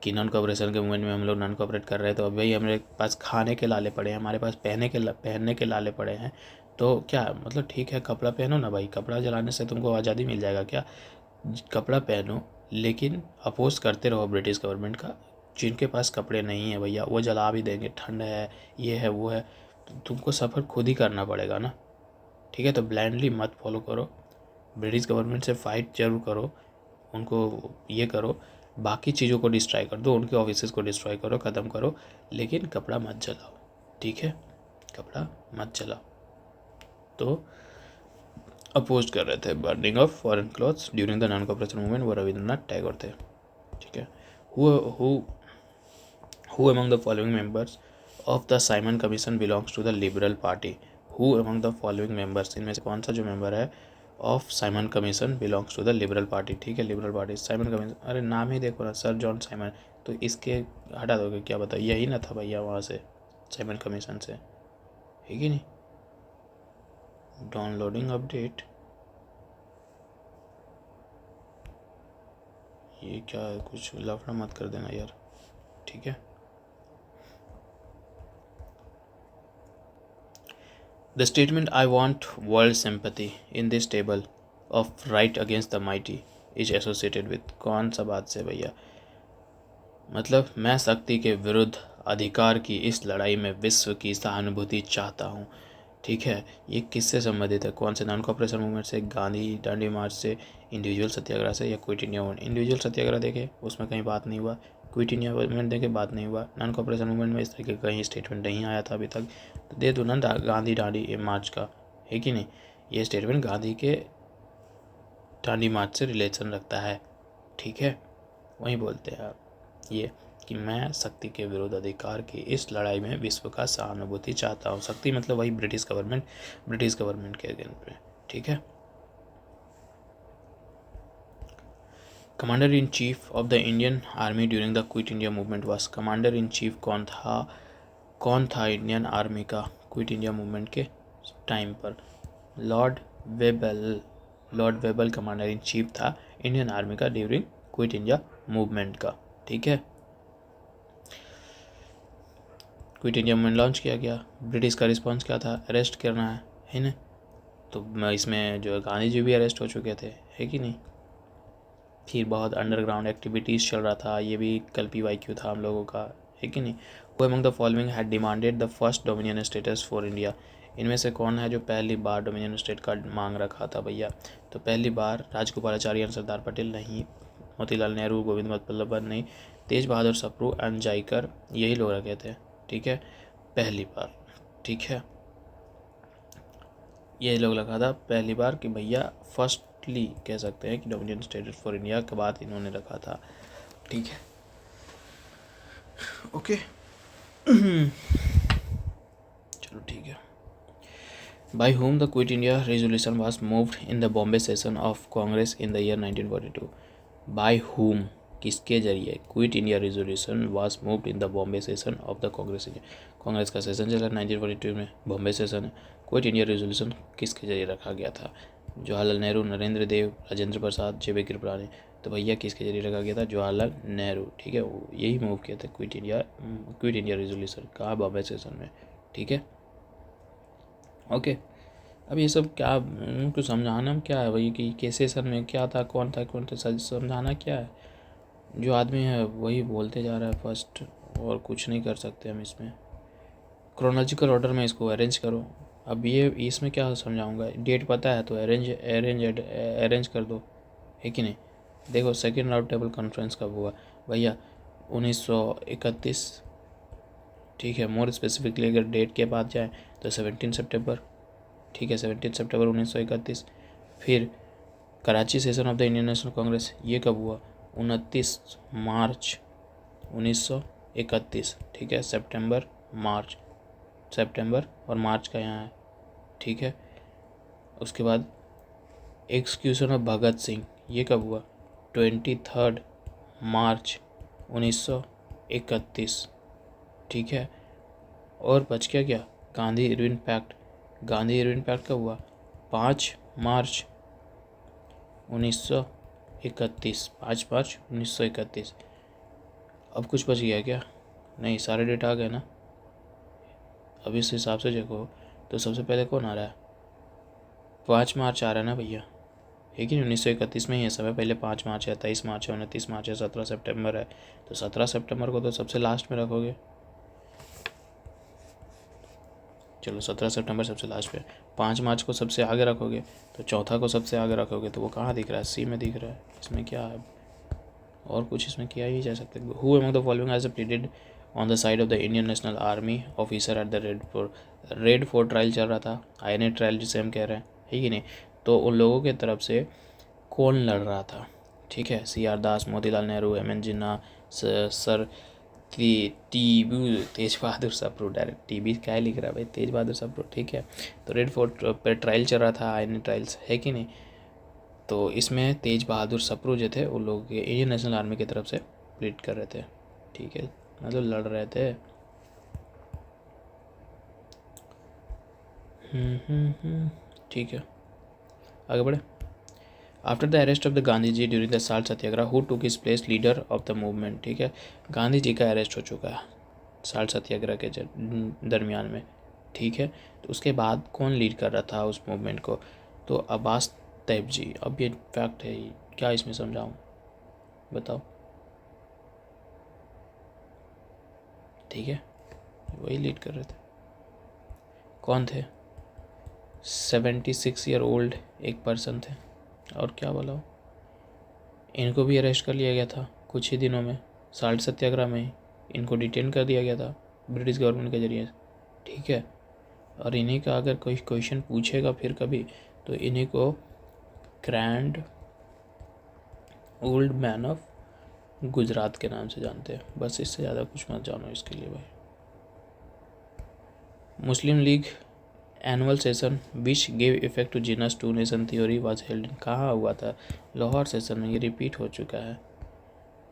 कि नॉन कॉपरेशन के मूवमेंट में हम लोग नॉन कॉपरेट कर रहे हैं, तो अब भाई हमारे पास खाने के लाले पड़े हैं, हमारे पास पहनने के लाले पड़े हैं, तो क्या मतलब, ठीक है कपड़ा पहनो ना भाई, कपड़ा जलाने से तुमको आज़ादी मिल जाएगा क्या, कपड़ा पहनो, लेकिन अपोज करते रहो ब्रिटिश गवर्नमेंट का। जिनके पास कपड़े नहीं है भैया वो जला भी देंगे, ठंड है, ये है वो है, तो तुमको सफ़र खुद ही करना पड़ेगा ना, ठीक है। तो ब्लाइंडली मत फॉलो करो, ब्रिटिश गवर्नमेंट से फाइट जरूर करो, उनको ये करो, बाकी चीज़ों को डिस्ट्रॉय कर दो, उनके ऑफिसेस को डिस्ट्रॉय करो, ख़त्म करो, लेकिन कपड़ा मत जलाओ, ठीक है, कपड़ा मत जलाओ। तो अपोज कर रहे थे burning of foreign clothes during the non cooperation movement, वो रविंद्रनाथ टैगोर थे, ठीक है। Who among the following members of the Simon Commission belongs to the Liberal Party? Who among the following members, इनमें से कौन सा जो मेंबर है of Simon Commission belongs to the Liberal Party, ठीक है, लिबरल पार्टी, साइमन कमीशन, अरे नाम ही देखो ना, सर जॉन साइमन, तो इसके हटा दोगे क्या, बताओ, यही ना था भैया वहाँ से, साइमन कमीशन से, है कि नहीं। डाउनलोडिंग अपडेट, ये क्या है, कुछ लफड़ा मत कर देना यार, ठीक है। The statement I want world sympathy in this table of right against the mighty is associated with, कौन सा बात से भैया, मतलब मैं शक्ति के विरुद्ध अधिकार की इस लड़ाई में विश्व की सहानुभूति चाहता हूँ, ठीक है। ये किससे संबंधित है, कौन से, नॉन कॉपरेशन मूवमेंट से, गांधी दांडी मार्च से, इंडिविजुअल सत्याग्रह से, या क्विट इंडिया मूवमेंट? इंडिविजुअल सत्याग्रह देखे उसमें कहीं बात नहीं हुआ, क्विट इंडिया मूवमेंट के बाद नहीं हुआ। नॉन कॉपरेशन मूवमेंट में इस तरीके का कहीं स्टेटमेंट नहीं आया था अभी तक, तो दे दो ना गांधी दांडी मार्च का, है कि नहीं। ये स्टेटमेंट गांधी के दांडी मार्च से रिलेशन रखता है, ठीक है। वहीं बोलते हैं आप ये कि मैं शक्ति के विरुद्ध अधिकार की इस लड़ाई में विश्व का सहानुभूति चाहता हूँ। शक्ति मतलब वही ब्रिटिश गवर्नमेंट के अगेंस्ट में, ठीक है। Commander in chief of the Indian army during the quit India movement was, commander in chief कौन था इंडियन आर्मी का क्विट इंडिया मूवमेंट के टाइम पर? Lord Webel commander in chief था इंडियन आर्मी का ड्यूरिंग क्विट इंडिया मूवमेंट का, ठीक है। क्विट इंडिया मूवमेंट लॉन्च किया गया, ब्रिटिश का रिस्पॉन्स क्या था? अरेस्ट करना है ना। तो इसमें जो गांधी जी भी अरेस्ट हो चुके थे, है कि नहीं। फिर बहुत अंडरग्राउंड एक्टिविटीज़ चल रहा था, ये भी कल PYQ था हम लोगों का, है कि नहीं। Who among the following had demanded the first dominion status for India, इनमें से कौन है जो पहली बार डोमिनियन स्टेट का मांग रखा था भैया? तो पहली बार राजगोपालाचारी एंड सरदार पटेल नहीं, मोतीलाल नेहरू, गोविंद वल्लभ नहीं, तेज बहादुर सप्रू एंड जायकर, यही लोग रखे थे, ठीक है, पहली बार, ठीक है। ये लोग लगा था पहली बार कि भैया फर्स्टली कह सकते हैं कि डोमिनियन स्टेटस फॉर इंडिया के बाद इन्होंने रखा था, ठीक है, ओके। चलो ठीक है। By whom the Quit India resolution was moved in the Bombay session of Congress in the year 1942? By whom, किसके जरिए Quit India resolution was moved in the Bombay session of the Congress का सेशन चला 1942 में, Bombay session है। Quit India resolution किसके जरिए रखा गया था? जवाहरलाल नेहरू, नरेंद्र देव, राजेंद्र प्रसाद, JB कृपलानी। तो भैया किसके जरिए रखा गया था? जवाहरलाल नेहरू, ठीक है। यही मूव किया था क्विट इंडिया रेजोल्यूशन, कहाँ? बॉम्बे सेशन में, ठीक है, ओके। अब ये सब क्या उनको समझाना क्या है भाई कि के सेशन में क्या था, कौन था, समझाना क्या है? जो आदमी है वही बोलते जा रहा है फर्स्ट, और कुछ नहीं कर सकते हम इसमें। क्रोनोलॉजिकल ऑर्डर में इसको अरेंज करो। अब ये इसमें क्या समझाऊंगा? डेट पता है तो अरेंज कर दो, है कि नहीं। देखो सेकेंड राउंड टेबल कॉन्फ्रेंस कब हुआ भैया? 1931, ठीक है। मोर स्पेसिफिकली अगर डेट के बाद जाए तो 17 सितंबर, ठीक है, 17 सितंबर 1931। फिर Karachi session of the Indian national Congress, ये कब हुआ? 29 मार्च 1931, ठीक है। सितंबर और मार्च का यहाँ है, ठीक है। उसके बाद एक्सक्यूशन ऑफ भगत सिंह, ये कब हुआ? 23 मार्च 1931, ठीक है। और बच गया क्या? गांधी इरविन पैक्ट कब हुआ? 5 मार्च 1931, 5 मार्च 1931। अब कुछ बच गया क्या? नहीं, सारे डेट आ गए ना। अब इस हिसाब से देखो तो सबसे पहले कौन आ रहा है? 5 मार्च आ रहा है ना भैया, है कि 1931 में ही है सब। पहले 5 मार्च है, 23 मार्च है, 29 मार्च है, 17 सितंबर है। तो 17 सितंबर को तो सबसे लास्ट में रखोगे। चलो 17 सितंबर सबसे लास्ट पे, 5 मार्च को सबसे आगे रखोगे, तो चौथा को सबसे आगे रखोगे, तो वो कहाँ दिख रहा है? C में दिख रहा है। इसमें क्या है और कुछ इसमें किया ही जा सकता है। Who among the following has pleaded on the side of the Indian national army officer at the red fort trial चल रहा था, INA ट्रायल जिसे हम कह रहे हैं, है कि नहीं। तो उन लोगों के तरफ से कौन लड़ रहा था? ठीक है, CR दास, मोतीलाल नेहरू, MN जिन्ना, सर तेज बहादुर सप्रू। डायरेक्ट TB क्या लिख रहा है भाई? तेज बहादुर सप्रू, ठीक है। तो रेड फोर्ट पर ट्रायल चल रहा था, INA ट्रायल्स, है कि नहीं। तो इसमें तेज बहादुर सप्रू जो थे उन लोग इंडियन नेशनल आर्मी की तरफ से लीड कर रहे थे, ठीक है, मतलब लड़ रहे थे। ठीक है, आगे बढ़े। After the arrest of the Gandhi ji during the Salt Satyagraha, who took his place leader of the movement, ठीक है। गांधी जी का अरेस्ट हो चुका है साल्ट सत्याग्रह के दरमियान में, ठीक है। तो उसके बाद कौन लीड कर रहा था उस मूवमेंट को? तो अब्बास तैयब जी। अब ये फैक्ट है, क्या इसमें समझाऊँ, बताओ, ठीक है, वही लीड कर रहे थे। कौन थे? 76 ईयर ओल्ड एक पर्सन थे। और क्या बोला, इनको भी अरेस्ट कर लिया गया था कुछ ही दिनों में, साल्ट सत्याग्रह में इनको डिटेन कर दिया गया था ब्रिटिश गवर्नमेंट के जरिए, ठीक है। और इन्हीं का अगर कोई क्वेश्चन पूछेगा फिर कभी तो इन्हीं को grand old man of Gujarat के नाम से जानते हैं। बस इससे ज़्यादा कुछ मत जानो इसके लिए भाई। Muslim League annual session which gave effect to Jinnah's two nation theory was held, कहाँ हुआ था? लाहौर सेशन में। ये रिपीट हो चुका है,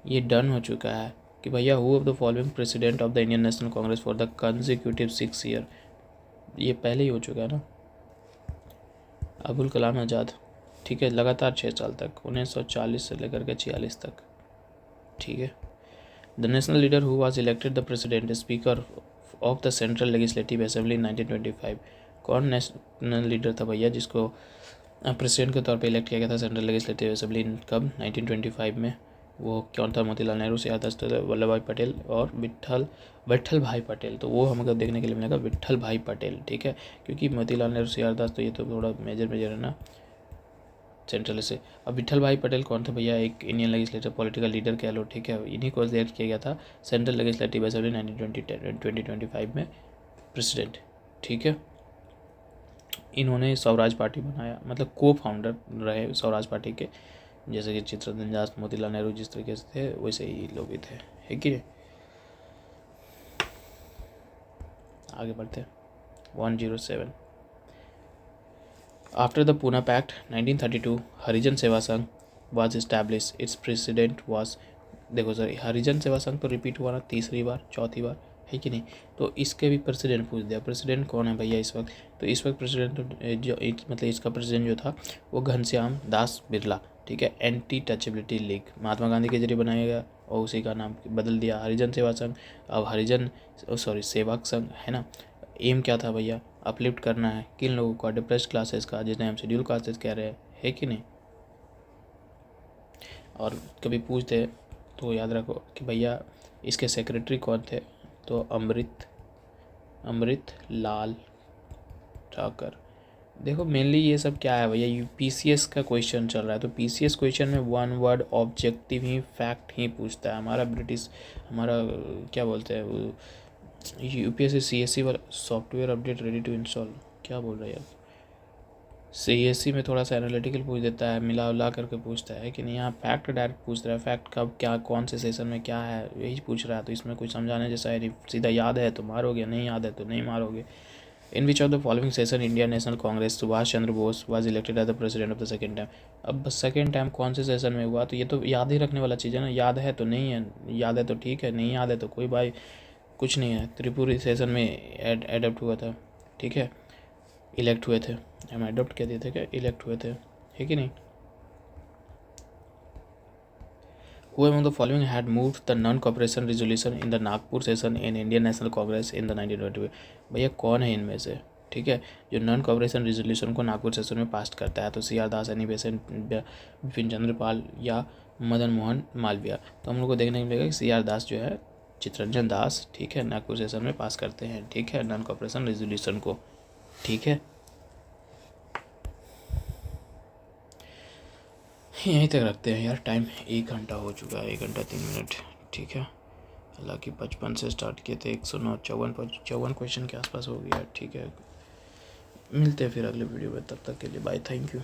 ये डन हो चुका है कि भैया who of the following president of the Indian national Congress for the consecutive 6 year, ये पहले ही हो चुका है ना। अबुल कलाम आज़ाद, ठीक है, लगातार 6 साल तक 1940 से लेकर के 46 तक, ठीक है। The national leader who was elected the president speaker of the central legislative assembly in 1925, कौन नेशनल लीडर था भैया जिसको प्रेसिडेंट के तौर पे इलेक्ट किया गया था सेंट्रल लेजिस्लेटिव असेंबली कब? 1925 में। वो कौन था? मोतीलाल नेहरू, सी आर दास, वल्लभ भाई पटेल और विट्ठल भाई पटेल। तो वो हमको देखने के लिए मिलेगा विट्ठल भाई पटेल, ठीक है, क्योंकि मोतीलाल नेहरू, सी आर दास तो ये तो थोड़ा मेजर है ना सेंट्रल से। अब विट्ठल भाई पटेल कौन थे भैया? एक इंडियन लेजिस्लेटिव पॉलिटिकल लीडर कह लो, ठीक है। इन्हीं को इलेक्ट किया गया था सेंट्रल लेजिस्लेटिव असेंबली 2025 में प्रेसिडेंट, ठीक है। इन्होंने स्वराज पार्टी बनाया, मतलब को फाउंडर रहे स्वराज पार्टी के, जैसे कि चित्तरंजन दास, मोतीलाल नेहरू जिस तरीके से थे वैसे ही लोग भी थे, है कि नहीं। आगे बढ़ते हैं। 107 आफ्टर द पूना पैक्ट 1932 हरिजन सेवा संघ was establish, it's president was, देखो सर हरिजन सेवा संघ तो रिपीट हुआ ना तीसरी बार चौथी बार, है कि नहीं। तो इसके भी प्रेसिडेंट पूछ दिया, प्रेसिडेंट कौन है भैया इस वक्त? तो इस वक्त प्रेसिडेंट जो मतलब इसका प्रेसिडेंट जो था वो घनश्याम दास बिरला, ठीक है। Anti touchability league Mahatma Gandhi के जरिए बनाया गया और उसी का नाम बदल दिया हरिजन सेवा संघ। अब हरिजन सेवक संघ है ना। एम क्या था भैया? अपलिफ्ट करना है किन लोगों का? डिप्रेस्ड क्लासेस का, जिन्हें हम शेड्यूल क्लासेस कह रहे हैं, है कि नहीं। और कभी पूछते तो याद रखो कि भैया इसके सेक्रेटरी कौन थे? तो अमृत लाल ठाकर। देखो मेनली ये सब क्या है भैया, पीसीएस का क्वेश्चन चल रहा है, तो पीसीएस क्वेश्चन में वन वर्ड ऑब्जेक्टिव ही फैक्ट ही पूछता है। हमारा क्या बोलते हैं यूपीएससी सीएससी वाला software update ready to install, क्या बोल रहा है यार। सीएससी में थोड़ा सा एनालिटिकल पूछ देता है, मिला उला करके पूछता है कि नहीं। यहाँ फैक्ट डायरेक्ट पूछ रहा है, फैक्ट कब क्या कौन से सेशन में क्या है यही पूछ रहा है। तो इसमें कुछ समझाने जैसा है नहीं, सीधा याद है तो मारोगे, नहीं याद है तो नहीं मारोगे। In which of the following session India National Congress Subhash Chandra Bose was elected as the president of the second time. अब सेकेंड टाइम कौन से सेशन में हुआ? तो ये तो याद ही रखने वाला चीज़ है ना, याद है तो नहीं है, याद है तो ठीक है, नहीं याद है तो कोई भाई कुछ नहीं है। त्रिपुरी सेशन में एडप्ट हुआ था, ठीक है, इलेक्ट हुए थे। हम एडप्ट कह दिए थे क्या, इलेक्ट हुए थे, है कि नहीं। Who among the following had moved the non-cooperation resolution in the Nagpur session in Indian National Congress in the 1920? भैया कौन है इनमें से, ठीक है, जो नॉन कॉपरेशन रेजोल्यूशन को नागपुर सेशन में पास करता है? तो सी आर दास, एनी बेसेंट, बिपिन चंद्र पाल या मदन मोहन मालवीय। तो हम लोग को देखने को मिलेगा कि सी आर दास जो है, चित्तरंजन दास, ठीक है, नागपुर सेशन में पास करते हैं, ठीक है, नॉन कॉपरेशन रेजोल्यूशन को, ठीक है। यहीं तक रखते हैं यार, टाइम 1 घंटा हो चुका है, 1 घंटा 3 मिनट, ठीक है। हालांकि 55 से स्टार्ट किए थे, 109 54 क्वेश्चन के आसपास हो गया, ठीक है। मिलते हैं फिर अगले वीडियो में, तब तक के लिए बाय, थैंक यू।